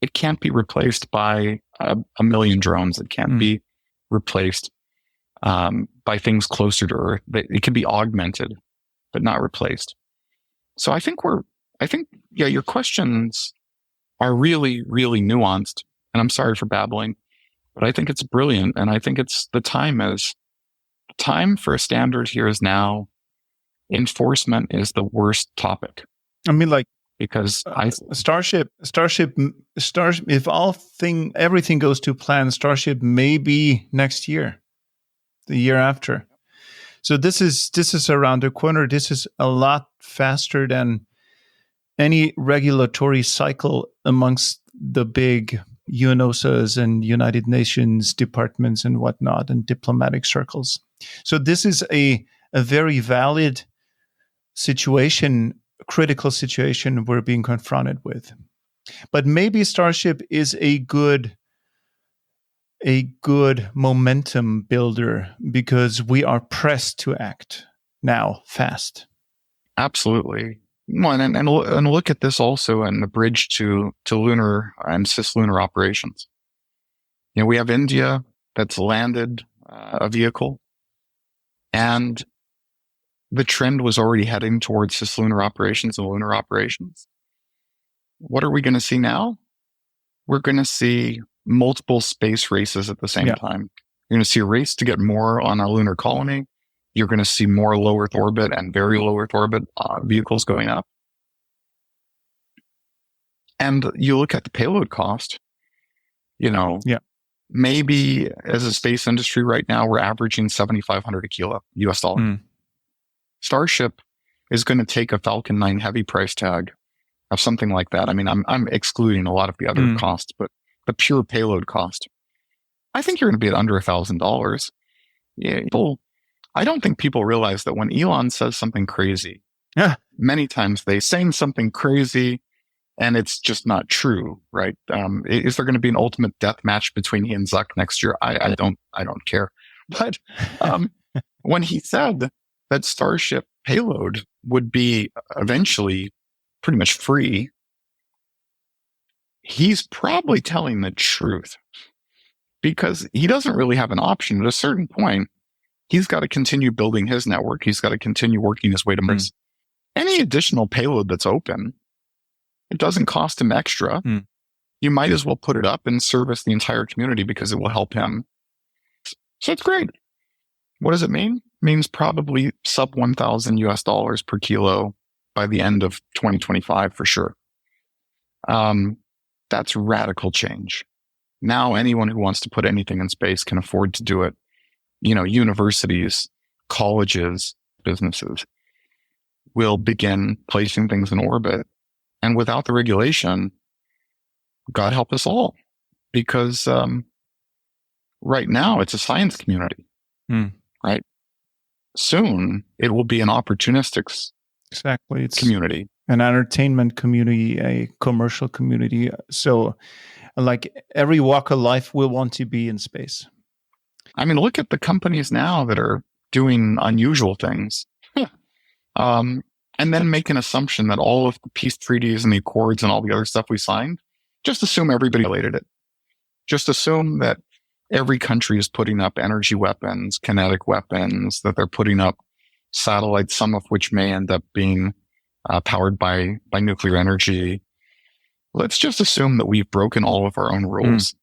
it can't be replaced by a million drones. It can't be replaced by things closer to Earth. It can be augmented, but not replaced. So I think your questions are really, really nuanced. And I'm sorry for babbling, but I think it's brilliant. And I think the time for a standard here is now. Enforcement is the worst topic. Because Starship, if everything goes to plan, Starship may be next year, the year after. So this is around the corner. This is a lot faster than any regulatory cycle amongst the big UNOSAs and United Nations departments and whatnot and diplomatic circles. So this is a very valid situation, critical situation we're being confronted with. But maybe Starship is a good momentum builder, because we are pressed to act now fast. Absolutely. Well, and look at this also in the bridge to lunar and cislunar operations. We have India that's landed a vehicle, and the trend was already heading towards cislunar operations and lunar operations. What are we going to see now? We're going to see multiple space races at the same time. You're going to see a race to get more on our lunar colony. You're going to see more low Earth orbit and very low Earth orbit vehicles going up. And you look at the payload cost, maybe as a space industry right now, we're averaging $7,500 a kilo US dollar. Starship is going to take a Falcon 9 Heavy price tag of something like that. I'm excluding a lot of the other costs, but the pure payload cost, I think you're going to be at under $1,000. I don't think people realize that when Elon says something crazy, many times they say something crazy and it's just not true, right? Is there going to be an ultimate death match between he and Zuck next year? I don't care. But when he said that Starship payload would be eventually pretty much free, he's probably telling the truth, because he doesn't really have an option. At a certain point, he's got to continue building his network. He's got to continue working his way to Mars. Any additional payload that's open, it doesn't cost him extra. You might as well put it up and service the entire community, because it will help him. So it's great. What does it mean? It means probably sub $1,000 US dollars per kilo by the end of 2025 for sure. That's radical change. Now anyone who wants to put anything in space can afford to do it. Universities, colleges, businesses. will begin placing things in orbit. And without the regulation, God help us all, because right now it's a science community, right? Soon it will be an opportunistic It's community, an entertainment community, a commercial community. So, like every walk of life will want to be in space. I mean, look at the companies now that are doing unusual things. And then make an assumption that all of the peace treaties and the accords and all the other stuff we signed, just assume everybody violated it. Just assume that every country is putting up energy weapons, kinetic weapons, that they're putting up satellites, some of which may end up being powered by nuclear energy. Let's just assume that we've broken all of our own rules,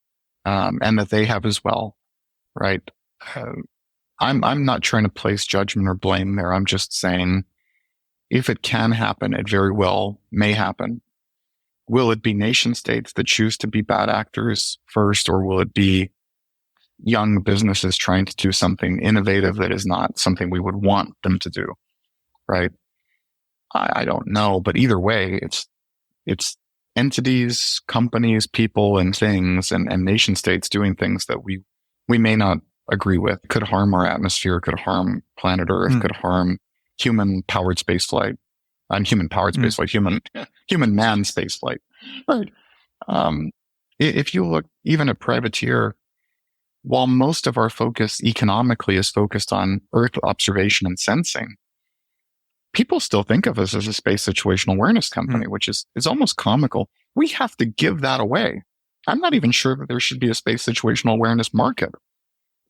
and that they have as well, right? I'm not trying to place judgment or blame there. I'm just saying, if it can happen, it very well may happen. Will it be nation states that choose to be bad actors first, or will it be young businesses trying to do something innovative that is not something we would want them to do, right? I don't know, but either way, it's entities, companies, people, and things, and nation states doing things that we may not agree with. Could harm our atmosphere, could harm planet Earth, could harm human-powered spaceflight. Human-powered spaceflight, human-manned spaceflight. Right. If you look even at privateer, while most of our focus economically is focused on Earth observation and sensing, people still think of us as a space situational awareness company, which is almost comical. We have to give that away. I'm not even sure that there should be a space situational awareness market,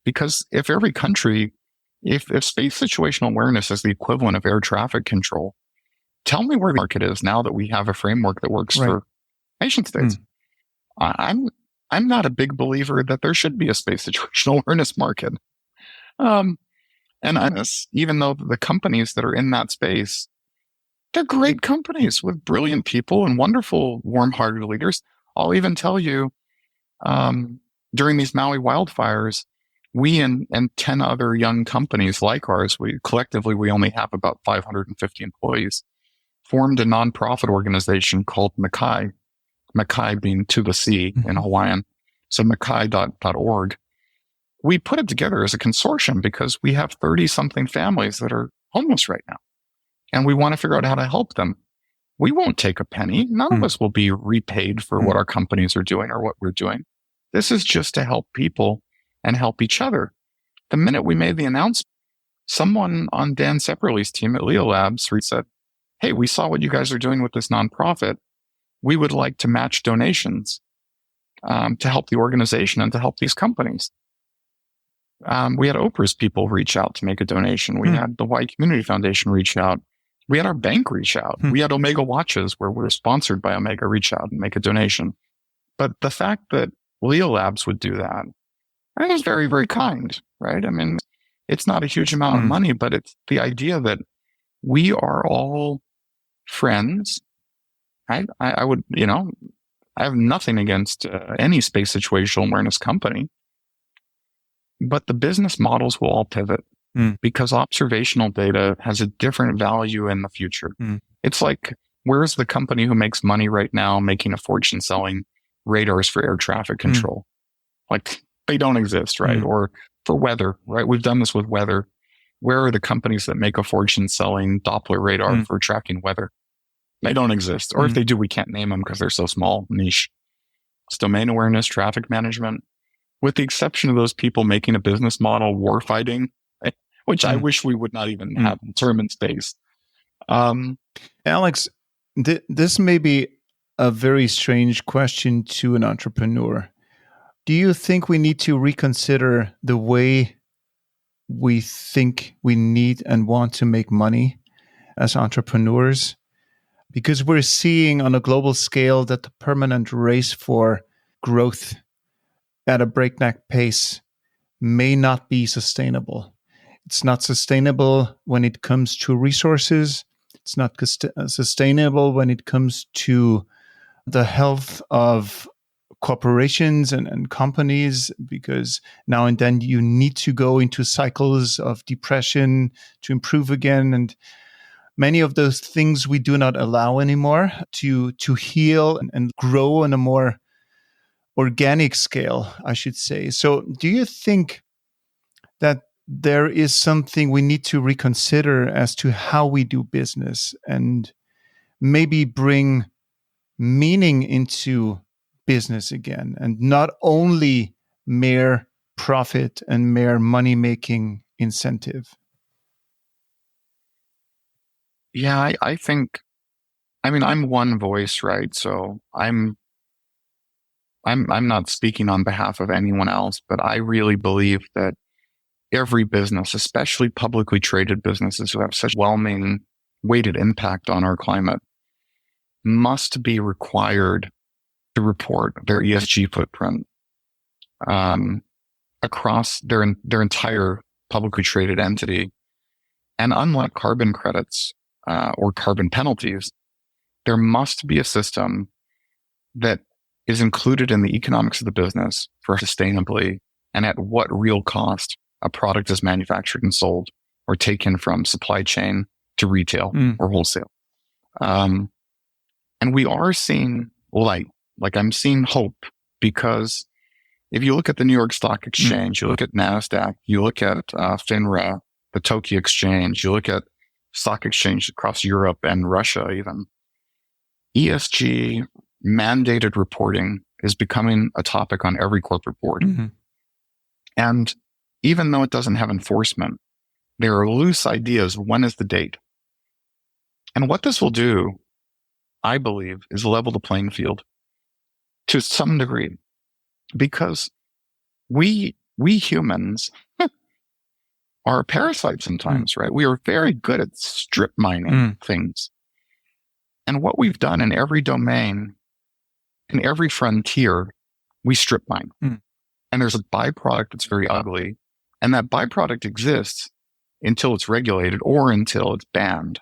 because if every country, if space situational awareness is the equivalent of air traffic control, tell me where the market is now that we have a framework that works for nation states. I'm not a big believer that there should be a space situational awareness market. And even though the companies that are in that space, they're great companies with brilliant people and wonderful, warm-hearted leaders. I'll even tell you, during these Maui wildfires, we and 10 other young companies like ours, we only have about 550 employees, formed a nonprofit organization called Makai. Makai being to the sea in Hawaiian. So Makai.org. We put it together as a consortium because we have 30-something families that are homeless right now. And we want to figure out how to help them. We won't take a penny. None of us will be repaid for what our companies are doing or what we're doing. This is just to help people and help each other. The minute we made the announcement, someone on Dan Sepperly's team at Leo Labs said, hey, we saw what you guys are doing with this nonprofit. We would like to match donations to help the organization and to help these companies. We had Oprah's people reach out to make a donation. We had the Hawaii Community Foundation reach out. We had our bank reach out. We had Omega Watches, where we're sponsored by Omega, reach out and make a donation. But the fact that Leo Labs would do that, I think is very, very kind, right? I mean, it's not a huge amount of money, but it's the idea that we are all friends. I would, I have nothing against any space situational awareness company, but the business models will all pivot because observational data has a different value in the future. It's like, where's the company who makes money right now making a fortune selling radars for air traffic control? Like, they don't exist, right? Or for weather, right? We've done this with weather. Where are the companies that make a fortune selling Doppler radar for tracking weather? They don't exist. Or if they do, we can't name them because they're so small, niche. It's domain awareness, traffic management, with the exception of those people making a business model, warfighting, which I wish we would not even have a term in space. Alex, this may be a very strange question to an entrepreneur. Do you think we need to reconsider the way we think we need and want to make money as entrepreneurs? Because we're seeing on a global scale that the permanent race for growth at a breakneck pace may not be sustainable. It's not sustainable when it comes to resources. It's not sustainable when it comes to the health of corporations and companies, because now and then you need to go into cycles of depression to improve again. And many of those things we do not allow anymore to heal and grow on a more organic scale, I should say. So do you think that there is something we need to reconsider as to how we do business and maybe bring meaning into business again, and not only mere profit and mere money-making incentive? Yeah, I think, I'm one voice, right? So I'm not speaking on behalf of anyone else, but I really believe that every business, especially publicly traded businesses who have such overwhelming weighted impact on our climate, must be required to report their ESG footprint across their entire publicly traded entity. And unlike carbon credits or carbon penalties, there must be a system that is included in the economics of the business for sustainably and at what real cost a product is manufactured and sold or taken from supply chain to retail or wholesale. And we are seeing light. Like, I'm seeing hope, because if you look at the New York Stock Exchange, you look at NASDAQ, you look at FINRA, the Tokyo Exchange, you look at stock exchange across Europe and Russia even, ESG mandated reporting is becoming a topic on every corporate board. And even though it doesn't have enforcement, there are loose ideas. When is the date? And what this will do, I believe, is level the playing field to some degree, because we humans are parasites sometimes, right? We are very good at strip mining things. And what we've done in every domain, in every frontier, we strip mine. And there's a byproduct that's very ugly. And that byproduct exists until it's regulated or until it's banned.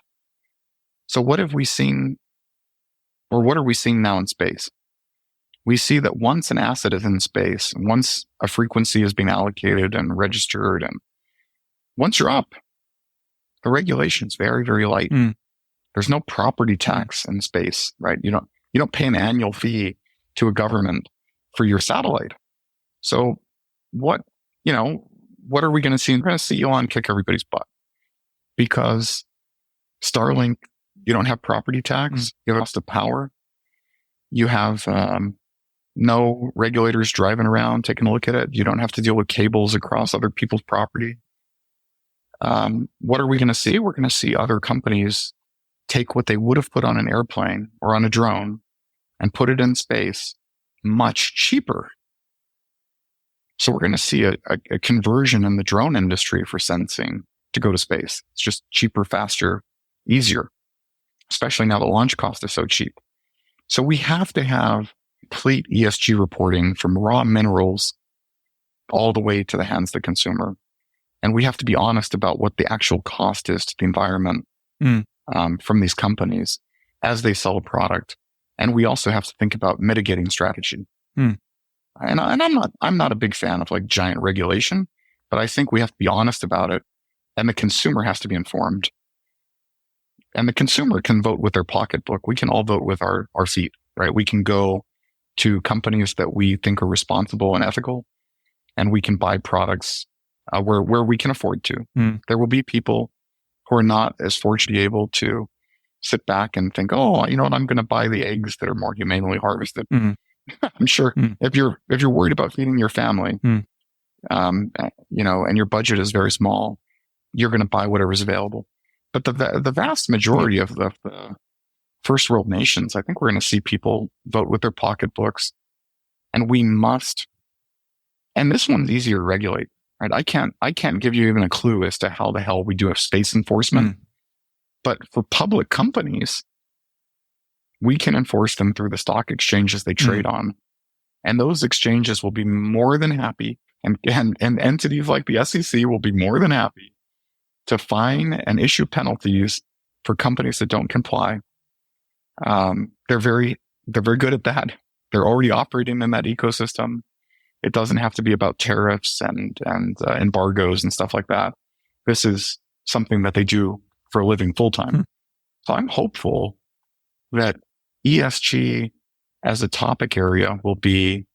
So what have we seen, or what are we seeing now in space? We see that once an asset is in space, once a frequency is being allocated and registered, and once you're up, the regulation is very, very light. There's no property tax in space, right? You don't pay an annual fee to a government for your satellite. So what are we going to see? We're going to see Elon kick everybody's butt, because Starlink, you don't have property tax. You have cost of power. You have no regulators driving around taking a look at it. You don't have to deal with cables across other people's property. What are we going to see? We're going to see other companies take what they would have put on an airplane or on a drone and put it in space much cheaper. So we're going to see a conversion in the drone industry for sensing to go to space. It's just cheaper, faster, easier, especially now the launch cost is so cheap. So we have to have complete ESG reporting from raw minerals all the way to the hands of the consumer. And we have to be honest about what the actual cost is to the environment from these companies as they sell a product. And we also have to think about mitigating strategy. And I'm not a big fan of like giant regulation, but I think we have to be honest about it, and the consumer has to be informed. And the consumer can vote with their pocketbook. We can all vote with our feet, right? We can go to companies that we think are responsible and ethical, and we can buy products where we can afford to. There will be people who are not as fortunately able to sit back and think, oh, you know what, I'm going to buy the eggs that are more humanely harvested. I'm sure if you're worried about feeding your family, and your budget is very small, you're going to buy whatever's available. But the vast majority of the first world nations, I think we're going to see people vote with their pocketbooks, and we must. And this one's easier to regulate, right? I can't give you even a clue as to how the hell we do have space enforcement. But for public companies, we can enforce them through the stock exchanges they trade on. And those exchanges will be more than happy, and entities like the SEC will be more than happy to fine and issue penalties for companies that don't comply. They're very good at that. They're already operating in that ecosystem. It doesn't have to be about tariffs and embargoes and stuff like that. This is something that they do for a living full time. So I'm hopeful that ESG as a topic area will be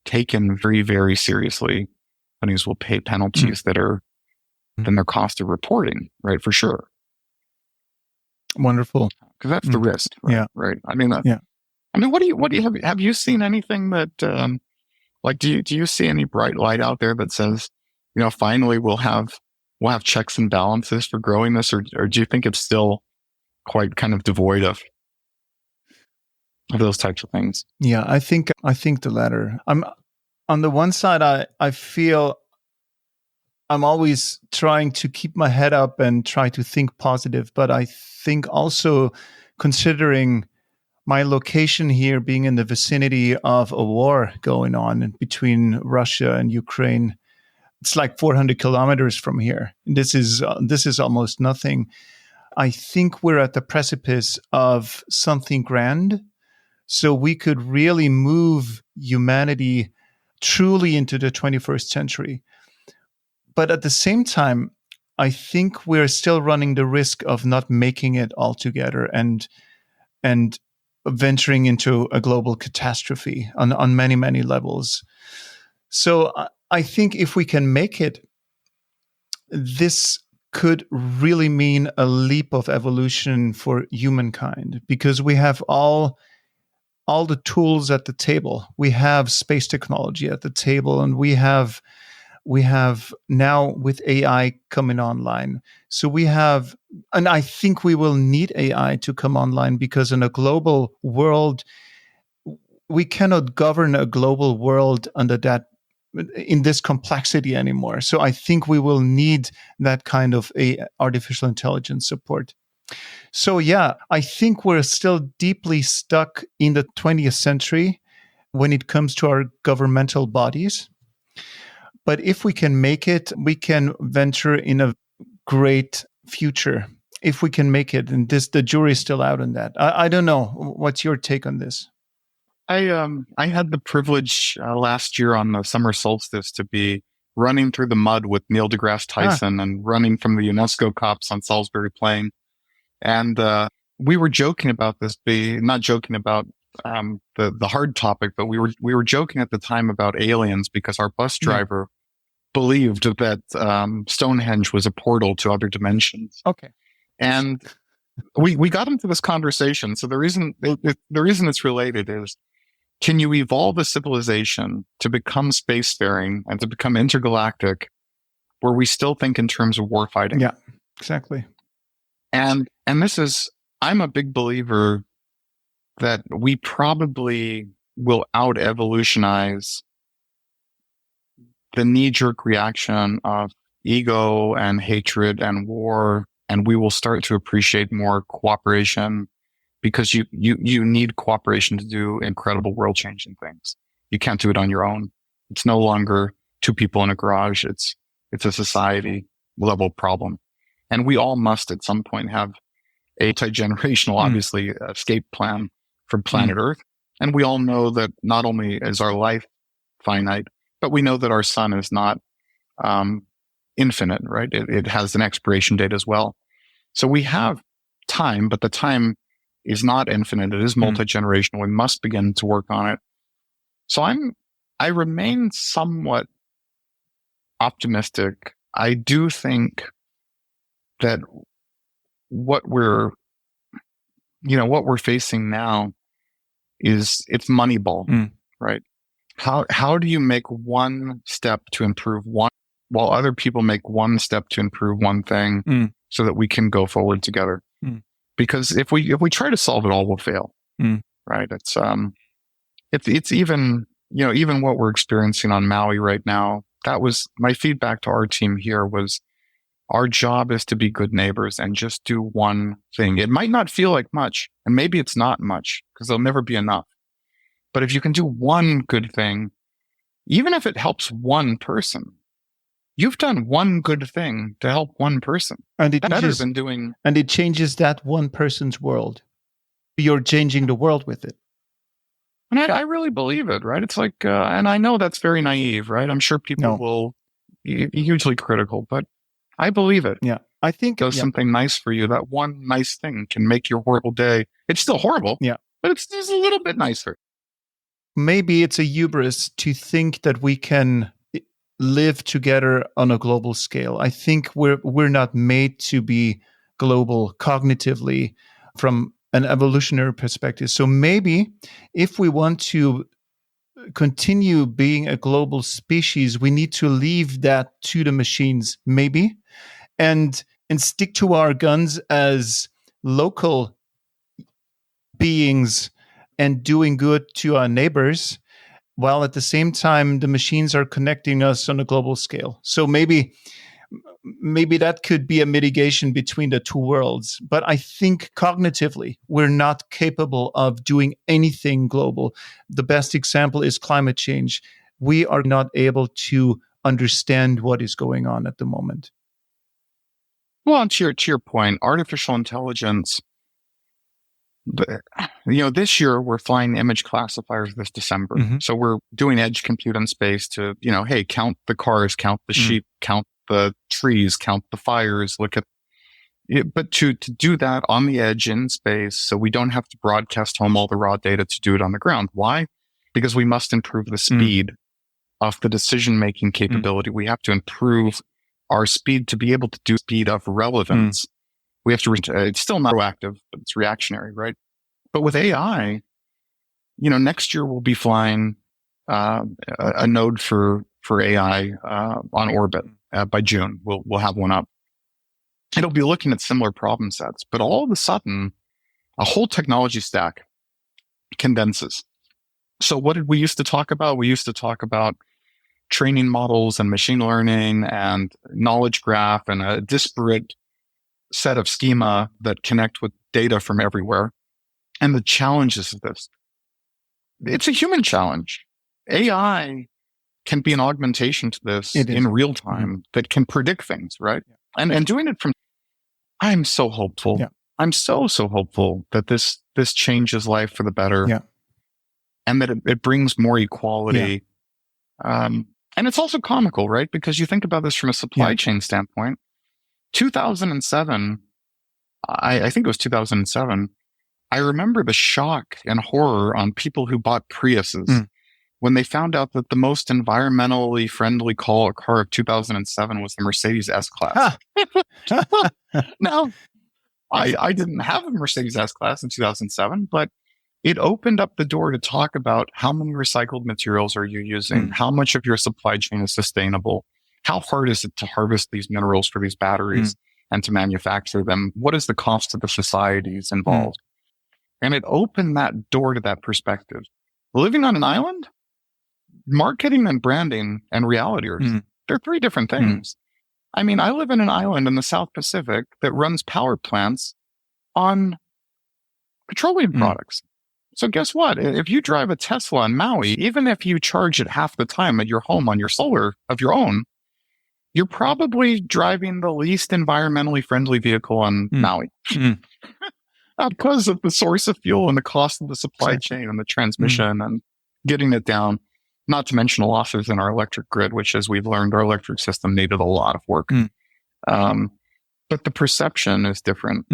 taken very, very seriously. Companies will pay penalties that are than their cost of reporting, right? For sure. Wonderful. Because that's the risk, right? Yeah. Right. I mean, what do you have you seen anything that, like, do you see any bright light out there that says, finally we'll have checks and balances for growing this, or do you think it's still quite kind of devoid of those types of things? Yeah, I think the latter. I'm on the one side, I feel I'm always trying to keep my head up and try to think positive, but I think also considering my location here being in the vicinity of a war going on between Russia and Ukraine, it's like 400 kilometers from here. This is almost nothing. I think we're at the precipice of something grand. So we could really move humanity truly into the 21st century. But at the same time, I think we're still running the risk of not making it all together and venturing into a global catastrophe on many, many levels. So I think if we can make it, this could really mean a leap of evolution for humankind, because we have all the tools at the table. We have space technology at the table, and we have now with AI coming online. So and I think we will need AI to come online, because in a global world, we cannot govern a global world in this complexity anymore. So I think we will need that kind of artificial intelligence support. So yeah, I think we're still deeply stuck in the 20th century when it comes to our governmental bodies. But if we can make it, we can venture in a great future. If we can make it, and the jury is still out on that. I don't know. What's your take on this? I had the privilege last year on the summer solstice to be running through the mud with Neil deGrasse Tyson and running from the UNESCO cops on Salisbury Plain. And we were joking about this, not joking about the hard topic, but we were joking at the time about aliens, because our bus driver believed that Stonehenge was a portal to other dimensions. Okay. And we got into this conversation. So the reason it's related is, can you evolve a civilization to become spacefaring and to become intergalactic, where we still think in terms of warfighting? Yeah, exactly. And I'm a big believer that we probably will out-evolutionize the knee-jerk reaction of ego and hatred and war, and we will start to appreciate more cooperation, because you need cooperation to do incredible world-changing things. You can't do it on your own. It's no longer two people in a garage. It's a society-level problem. And we all must at some point have a multi-generational, obviously, escape plan from planet Earth. And we all know that not only is our life finite, but we know that our sun is not infinite, right? It has an expiration date as well. So we have time, but the time is not infinite. It is multi-generational. We must begin to work on it. So I remain somewhat optimistic. I do think that what we're facing now it's Moneyball, right? How do you make one step to improve one, while other people make one step to improve one thing, so that we can go forward together? Because if we try to solve it all, we'll fail, right? It's even what we're experiencing on Maui right now. That was my feedback to our team here was, our job is to be good neighbors and just do one thing. It might not feel like much, and maybe it's not much, because there'll never be enough. But if you can do one good thing, even if it helps one person, you've done one good thing to help one person. And it changes that one person's world. You're changing the world with it. And I really believe it, right? It's like, and I know that's very naive, right? I'm sure people will be hugely critical, but I believe it. Yeah. I think Does something nice for you. That one nice thing can make your horrible day. It's still horrible. Yeah. But it's just a little bit nicer. Maybe it's a hubris to think that we can live together on a global scale. I think we're not made to be global cognitively from an evolutionary perspective. So maybe if we want to continue being a global species, we need to leave that to the machines, maybe, and stick to our guns as local beings and doing good to our neighbors, while at the same time the machines are connecting us on a global scale. So maybe that could be a mitigation between the two worlds. But I think cognitively, we're not capable of doing anything global. The best example is climate change. We are not able to understand what is going on at the moment. Well, to your point, artificial intelligence, this year we're flying image classifiers this December. Mm-hmm. So we're doing edge compute in space to, hey, count the cars, count the sheep, count the trees, count the fires, look at it. But to do that on the edge in space, so we don't have to broadcast home all the raw data to do it on the ground. Why? Because we must improve the speed of the decision-making capability. We have to improve our speed to be able to do speed of relevance. We have to, it's still not proactive, but it's reactionary, right? But with AI, next year we'll be flying a node for AI on orbit. By June, we'll have one up. It'll be looking at similar problem sets, but all of a sudden, a whole technology stack condenses. So what did we used to talk about? We used to talk about training models and machine learning and knowledge graph and a disparate set of schema that connect with data from everywhere. And the challenges of this. It's a human challenge. AI can be an augmentation to this in real time that can predict things, right? Yeah. And doing it from, I'm so hopeful. Yeah. I'm so hopeful that this changes life for the better. Yeah. And that it brings more equality. Yeah. And it's also comical, right? Because you think about this from a supply chain standpoint. 2007, I think it was 2007. I remember the shock and horror on people who bought Priuses when they found out that the most environmentally friendly car of 2007 was the Mercedes S-Class. Now, I didn't have a Mercedes S-Class in 2007, but it opened up the door to talk about how many recycled materials are you using, how much of your supply chain is sustainable, how hard is it to harvest these minerals for these batteries and to manufacture them, what is the cost to the societies involved. And it opened that door to that perspective. Living on an island, marketing and branding and reality are they're three different things. I mean, I live in an island in the South Pacific that runs power plants on petroleum products. So guess what? If you drive a Tesla in Maui, even if you charge it half the time at your home on your solar of your own, you're probably driving the least environmentally friendly vehicle on Maui. Because of the source of fuel and the cost of the supply chain and the transmission and getting it down. Not to mention the losses in our electric grid, which, as we've learned, our electric system needed a lot of work. But the perception is different.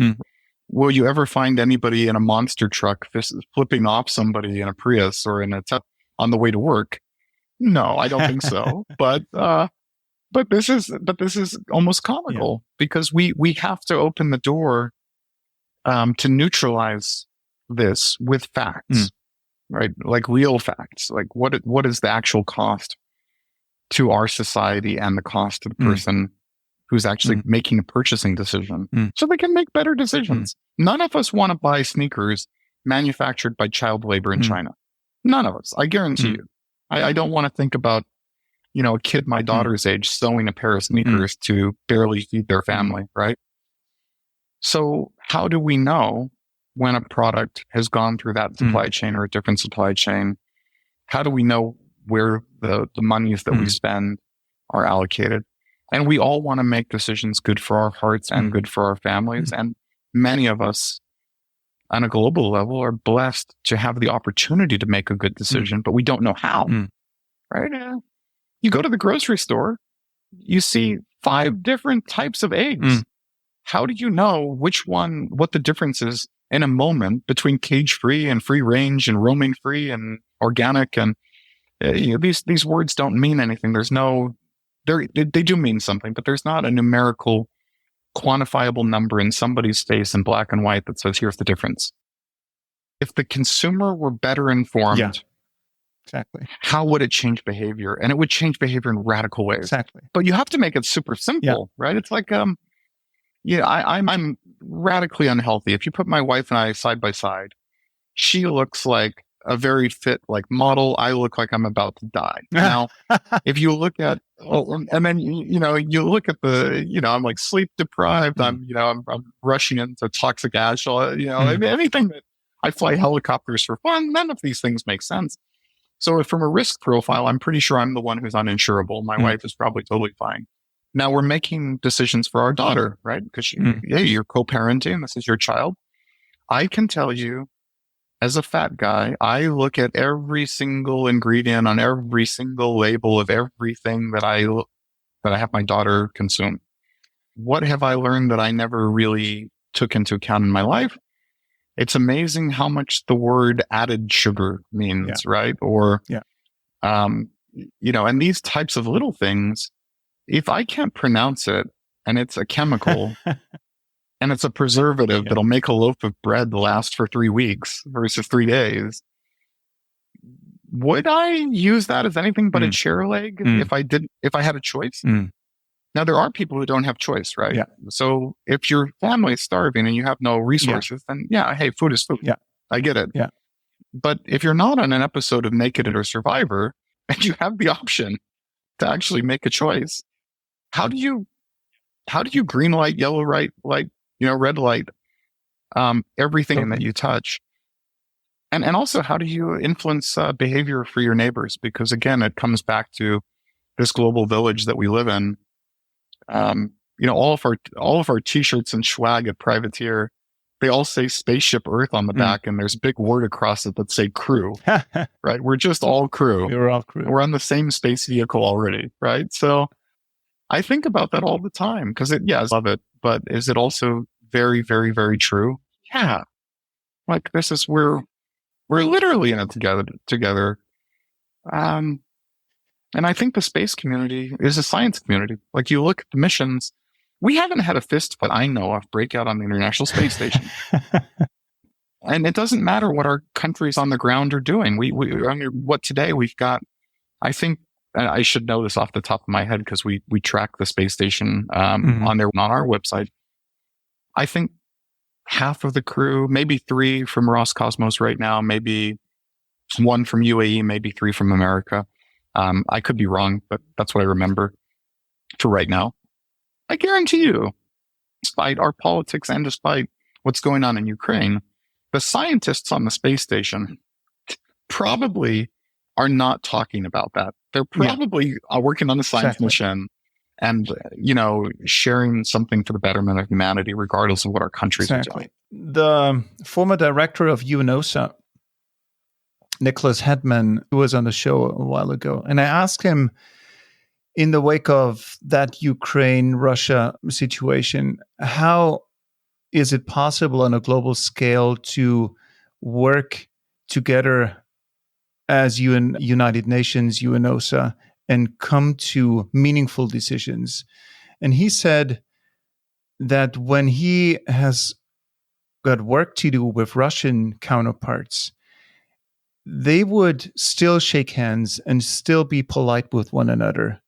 Will you ever find anybody in a monster truck flipping off somebody in a Prius or in a on the way to work? No, I don't think so. But this is almost comical because we have to open the door to neutralize this with facts. Right? Like real facts, like what is the actual cost to our society and the cost to the person who's actually making a purchasing decision so they can make better decisions. None of us want to buy sneakers manufactured by child labor in China. None of us. I guarantee you. I don't want to think about, a kid my daughter's age sewing a pair of sneakers to barely feed their family, right? So how do we know when a product has gone through that supply chain or a different supply chain? How do we know where the monies that we spend are allocated? And we all want to make decisions good for our hearts and good for our families. And many of us on a global level are blessed to have the opportunity to make a good decision, but we don't know how, right? You go to the grocery store, you see 5 different types of eggs. How do you know what the difference is in a moment between cage-free and free-range and roaming-free and organic? And these words don't mean anything. They do mean something, but there's not a numerical, quantifiable number in somebody's face in black and white that says, here's the difference. If the consumer were better informed, exactly, how would it change behavior? And it would change behavior in radical ways. Exactly. But you have to make it super simple, right? It's like, I'm radically unhealthy. If you put my wife and I side by side, she looks like a very fit model. I look like I'm about to die. Now, if you look at, and then you look at I'm like sleep deprived. I'm rushing into toxic ash. Anything that I fly helicopters for fun. None of these things make sense. So from a risk profile, I'm pretty sure I'm the one who's uninsurable. My wife is probably totally fine. Now we're making decisions for our daughter, right? Because you're co-parenting. This is your child. I can tell you, as a fat guy, I look at every single ingredient on every single label of everything that I have my daughter consume. What have I learned that I never really took into account in my life? It's amazing how much the word added sugar means, right? Or, and these types of little things, if I can't pronounce it and it's a chemical and it's a preservative that'll make a loaf of bread last for 3 weeks versus 3 days, would I use that as anything but a chair leg if I had a choice? Now, there are people who don't have choice, right? Yeah. So if your family is starving and you have no resources, then hey, food is food. Yeah. I get it. Yeah. But if you're not on an episode of Naked or Survivor and you have the option to actually make a choice, how do you green light, yellow light, red light, everything that you touch? And also, how do you influence behavior for your neighbors? Because again, it comes back to this global village that we live in. All of our t-shirts and swag at Privateer, they all say Spaceship Earth on the back, and there's a big word across it that say crew, right? We're just all crew. We're all crew. We're on the same space vehicle already, right? So I think about that all the time because I love it, but is it also very, very, very true? Yeah. We're literally in it together. And I think the space community is a science community. You look at the missions, we haven't had a fist fight I know of break out on the International Space Station. And it doesn't matter what our countries on the ground are doing. Today we've got, I think, I should know this off the top of my head because we track the space station on our website. I think half of the crew, maybe 3 from Roscosmos right now, maybe 1 from UAE, maybe 3 from America. I could be wrong, but that's what I remember for right now. I guarantee you, despite our politics and despite what's going on in Ukraine, the scientists on the space station probably are not talking about that. They're probably working on a science mission and, sharing something for the betterment of humanity, regardless of what our countries are doing. The former director of UNOSA, Nicholas Hedman, who was on the show a while ago, and I asked him, in the wake of that Ukraine-Russia situation, how is it possible on a global scale to work together as United Nations, UNOSA, and come to meaningful decisions? And he said that when he has got work to do with Russian counterparts, they would still shake hands and still be polite with one another,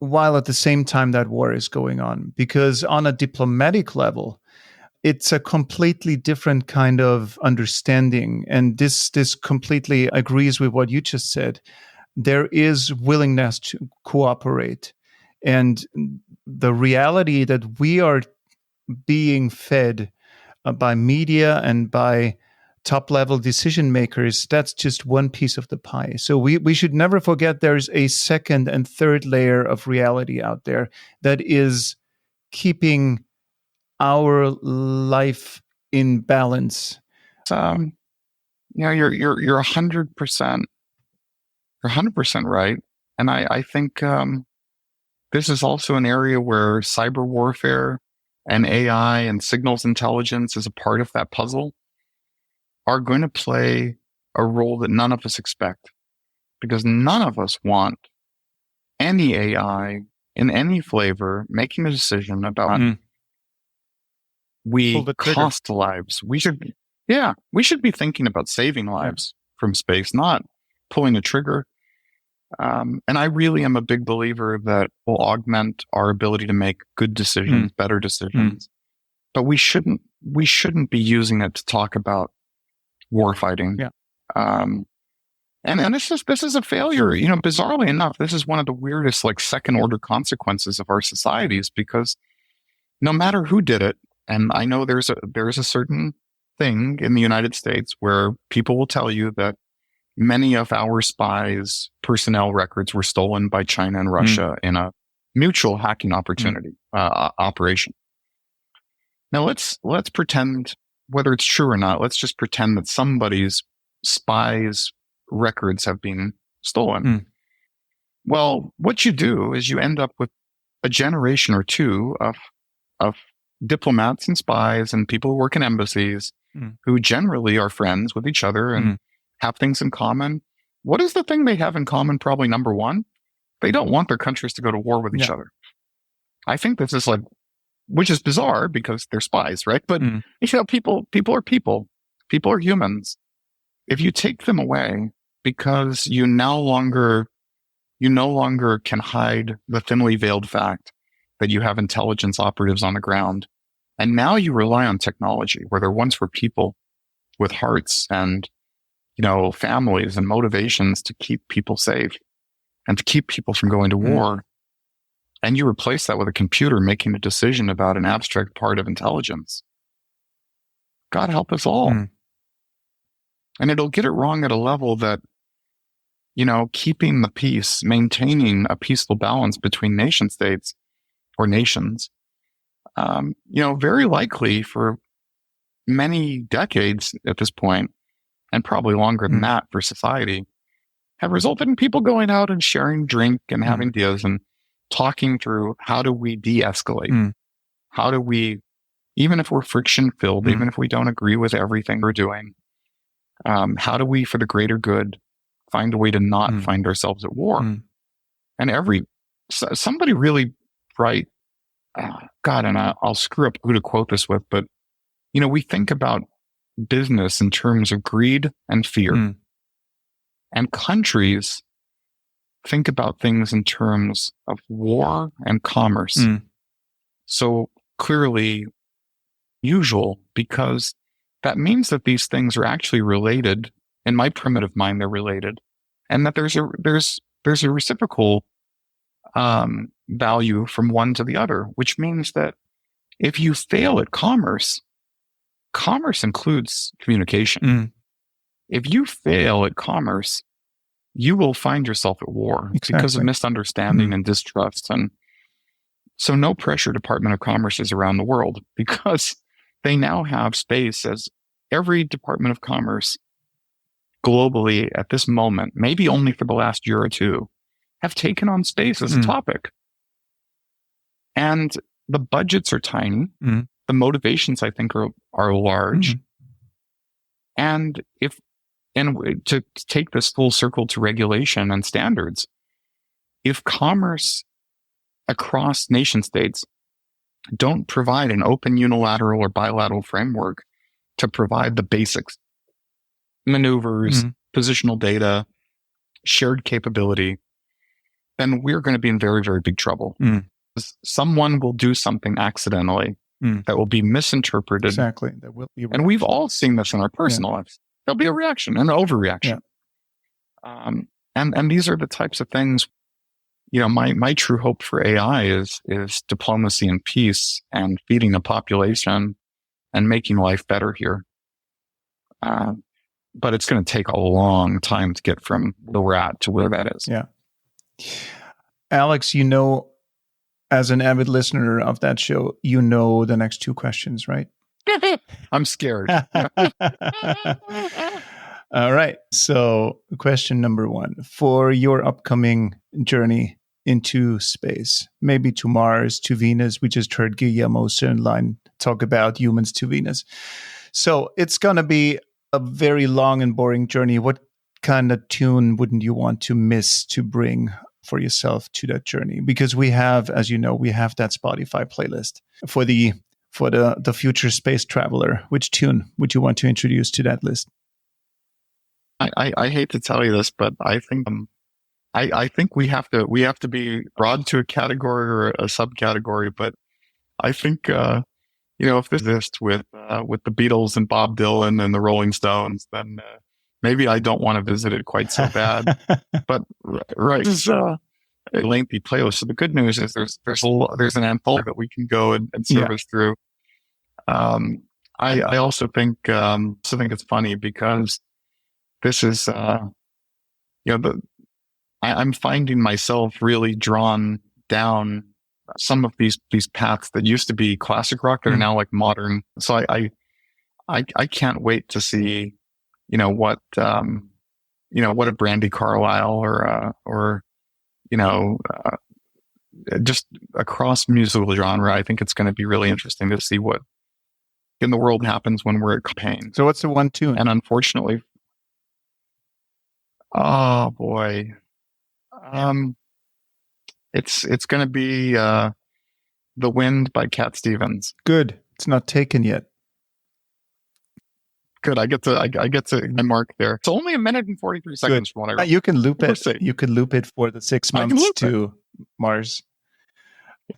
while at the same time that war is going on. Because on a diplomatic level, it's a completely different kind of understanding. And this completely agrees with what you just said. There is willingness to cooperate. And the reality that we are being fed by media and by top-level decision makers, that's just one piece of the pie. So we should never forget there's a second and third layer of reality out there that is keeping our life in balance. You're 100%. You're 100% right. And I think this is also an area where cyber warfare and AI and signals intelligence as a part of that puzzle are going to play a role that none of us expect, because none of us want any AI in any flavor making a decision about we cost lives. We should be thinking about saving lives from space, not pulling a trigger. And I really am a big believer that will augment our ability to make good decisions, better decisions. But we shouldn't be using it to talk about war fighting. And this is a failure. Bizarrely enough, this is one of the weirdest, like, second order consequences of our societies, because no matter who did it, and I know there's a certain thing in the United States where people will tell you that many of our spies' personnel records were stolen by China and Russia in a mutual hacking operation. Now let's pretend, whether it's true or not, let's just pretend that somebody's spies' records have been stolen. Well, what you do is you end up with a generation or two of diplomats and spies and people who work in embassies who generally are friends with each other and have things in common. What is the thing they have in common? Probably number one, they don't want their countries to go to war with each other. I think this is which is bizarre because they're spies, right? But people are people. People are humans. If you take them away because you no longer can hide the thinly veiled fact that you have intelligence operatives on the ground, and now you rely on technology where there once were people with hearts and families and motivations to keep people safe and to keep people from going to war. And you replace that with a computer making a decision about an abstract part of intelligence. God help us all. And it'll get it wrong at a level that, keeping the peace, maintaining a peaceful balance between nation states or nations, very likely for many decades at this point, and probably longer than that for society, have resulted in people going out and sharing drink and having ideas and talking through how do we de-escalate? How do we, even if we're friction filled, even if we don't agree with everything we're doing, how do we, for the greater good, find a way to not find ourselves at war? And somebody really bright, God, and I'll screw up who to quote this with, but we think about business in terms of greed and fear. And countries think about things in terms of war and commerce. So clearly usual, because that means that these things are actually related. In my primitive mind, they're related, and that there's a reciprocal value from one to the other, which means that if you fail at commerce includes communication. If you fail at commerce, you will find yourself at war because of misunderstanding and distrust. And so no pressure Department of Commerce is around the world, because they now have space, as every Department of Commerce globally at this moment, maybe only for the last year or two, have taken on space as a topic. And the budgets are tiny. The motivations, I think, are large. And to take this full circle to regulation and standards, if commerce across nation states don't provide an open unilateral or bilateral framework to provide the basics, maneuvers, positional data, shared capability, then we're going to be in very, very big trouble. Someone will do something accidentally that will be misinterpreted. Exactly. That will be, and we've all seen this in our personal lives. There'll be a reaction, an overreaction. And these are the types of things, my true hope for AI is diplomacy and peace and feeding a population and making life better here. But it's going to take a long time to get from where we're at to where that is. Yeah. Alex, as an avid listener of that show, the next two questions, right? I'm scared. All right. So question number one, for your upcoming journey into space, maybe to Mars, to Venus. We just heard Guillermo Cernlein talk about humans to Venus. So it's going to be a very long and boring journey. What kind of tune wouldn't you want to miss to bring for yourself to that journey? Because we have, as you know, we have that Spotify playlist for the future space traveler. Which tune would you want to introduce to that list? I hate to tell you this, but I think I think we have to be broad to a category or a subcategory. But I think if this exists with the Beatles and Bob Dylan and the Rolling Stones, then maybe I don't want to visit it quite so bad. But right, it's a lengthy playlist. So the good news is there's an anthology that we can go and service through. I also think it's funny because this is I'm finding myself really drawn down some of these paths that used to be classic rock that are now like modern. So I can't wait to see, what a Brandy Carlisle or just across musical genre. I think it's going to be really interesting to see what in the world happens when we're at campaign. So what's the one tune? And unfortunately, oh boy. It's going to be The Wind by Cat Stevens. Good. It's not taken yet. Good. I get to my mark there. It's only 1 minute and 43 seconds from what I wrote. You can loop it. You can loop it for the 6 months to Mars.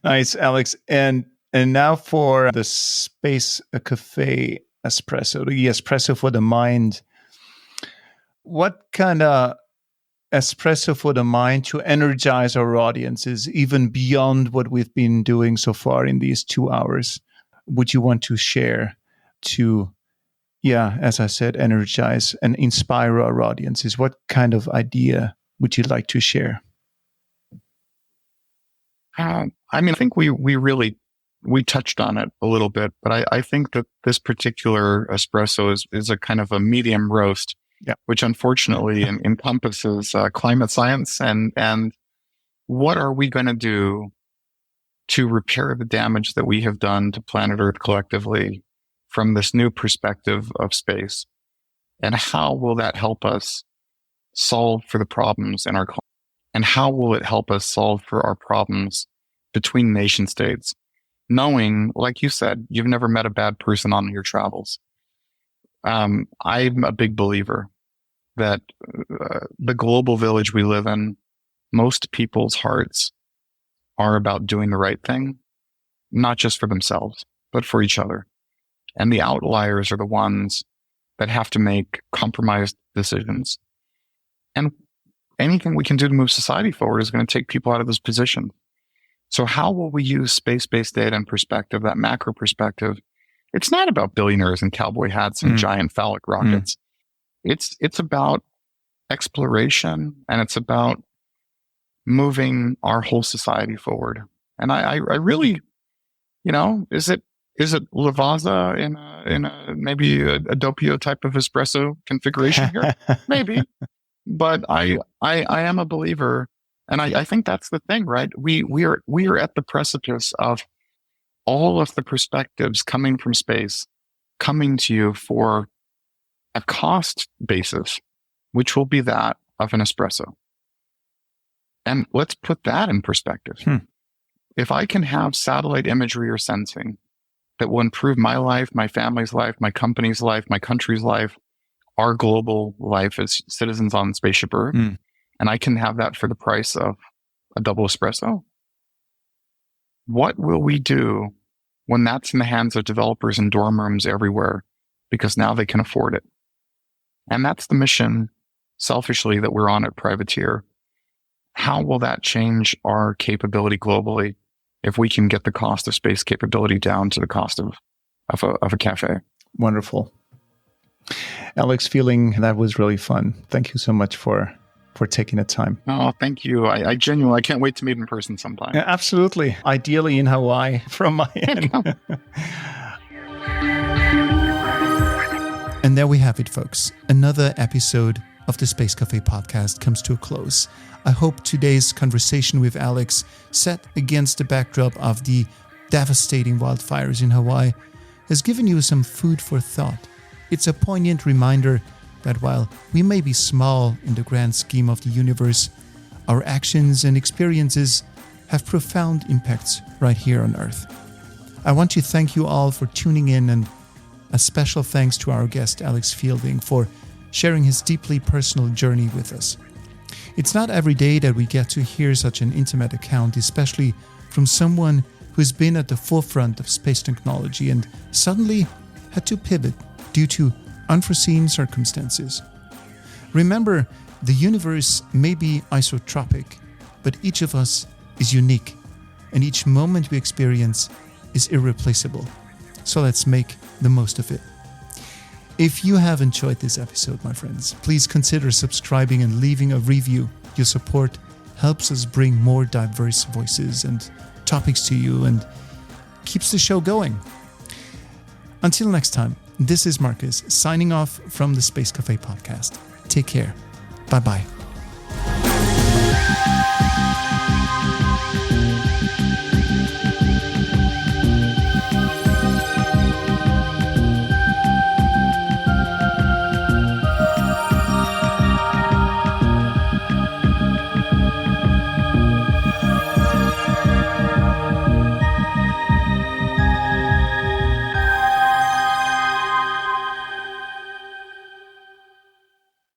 Nice, Alex. And now for the Space Café espresso, the espresso for the mind. What kind of espresso for the mind to energize our audiences, even beyond what we've been doing so far in these 2 hours, would you want to share to, as I said, energize and inspire our audiences? What kind of idea would you like to share? I think we touched on it a little bit, but I think that this particular espresso is a kind of a medium roast. Yeah. Which unfortunately encompasses climate science and what are we going to do to repair the damage that we have done to planet Earth collectively from this new perspective of space, and how will that help us solve for the problems in our climate, and how will it help us solve for our problems between nation states, knowing, like you said, you've never met a bad person on your travels. I'm a big believer that the global village we live in, most people's hearts are about doing the right thing, not just for themselves, but for each other. And the outliers are the ones that have to make compromised decisions. And anything we can do to move society forward is going to take people out of this position. So how will we use space-based data and perspective, that macro perspective? It's not about billionaires and cowboy hats and giant phallic rockets. It's about exploration, and it's about moving our whole society forward. And I really, is it Lavazza in a maybe a doppio type of espresso configuration here? Maybe, but I am a believer, and I think that's the thing, right? We are at the precipice of all of the perspectives coming from space, coming to you for a cost basis, which will be that of an espresso. And let's put that in perspective. If I can have satellite imagery or sensing that will improve my life, my family's life, my company's life, my country's life, our global life as citizens on Spaceship Earth, and I can have that for the price of a double espresso, what will we do when that's in the hands of developers in dorm rooms everywhere? Because now they can afford it. And that's the mission, selfishly, that we're on at Privateer. How will that change our capability globally if we can get the cost of space capability down to the cost of a cafe? Wonderful. Alex, feeling that was really fun. Thank you so much for taking the time. Oh, thank you. I genuinely can't wait to meet in person sometime. Yeah, absolutely. Ideally in Hawaii from my end. And there we have it, folks. Another episode of the Space Café Podcast comes to a close. I hope today's conversation with Alex, set against the backdrop of the devastating wildfires in Hawaii, has given you some food for thought. It's a poignant reminder that while we may be small in the grand scheme of the universe, our actions and experiences have profound impacts right here on Earth. I want to thank you all for tuning in, and a special thanks to our guest Alex Fielding for sharing his deeply personal journey with us. It's not every day that we get to hear such an intimate account, especially from someone who's been at the forefront of space technology and suddenly had to pivot due to unforeseen circumstances. Remember, the universe may be isotropic, but each of us is unique, and each moment we experience is irreplaceable. So let's make the most of it. If you have enjoyed this episode, my friends, please consider subscribing and leaving a review. Your support helps us bring more diverse voices and topics to you and keeps the show going. Until next time, this is Markus signing off from the Space Café Podcast. Take care. Bye-bye.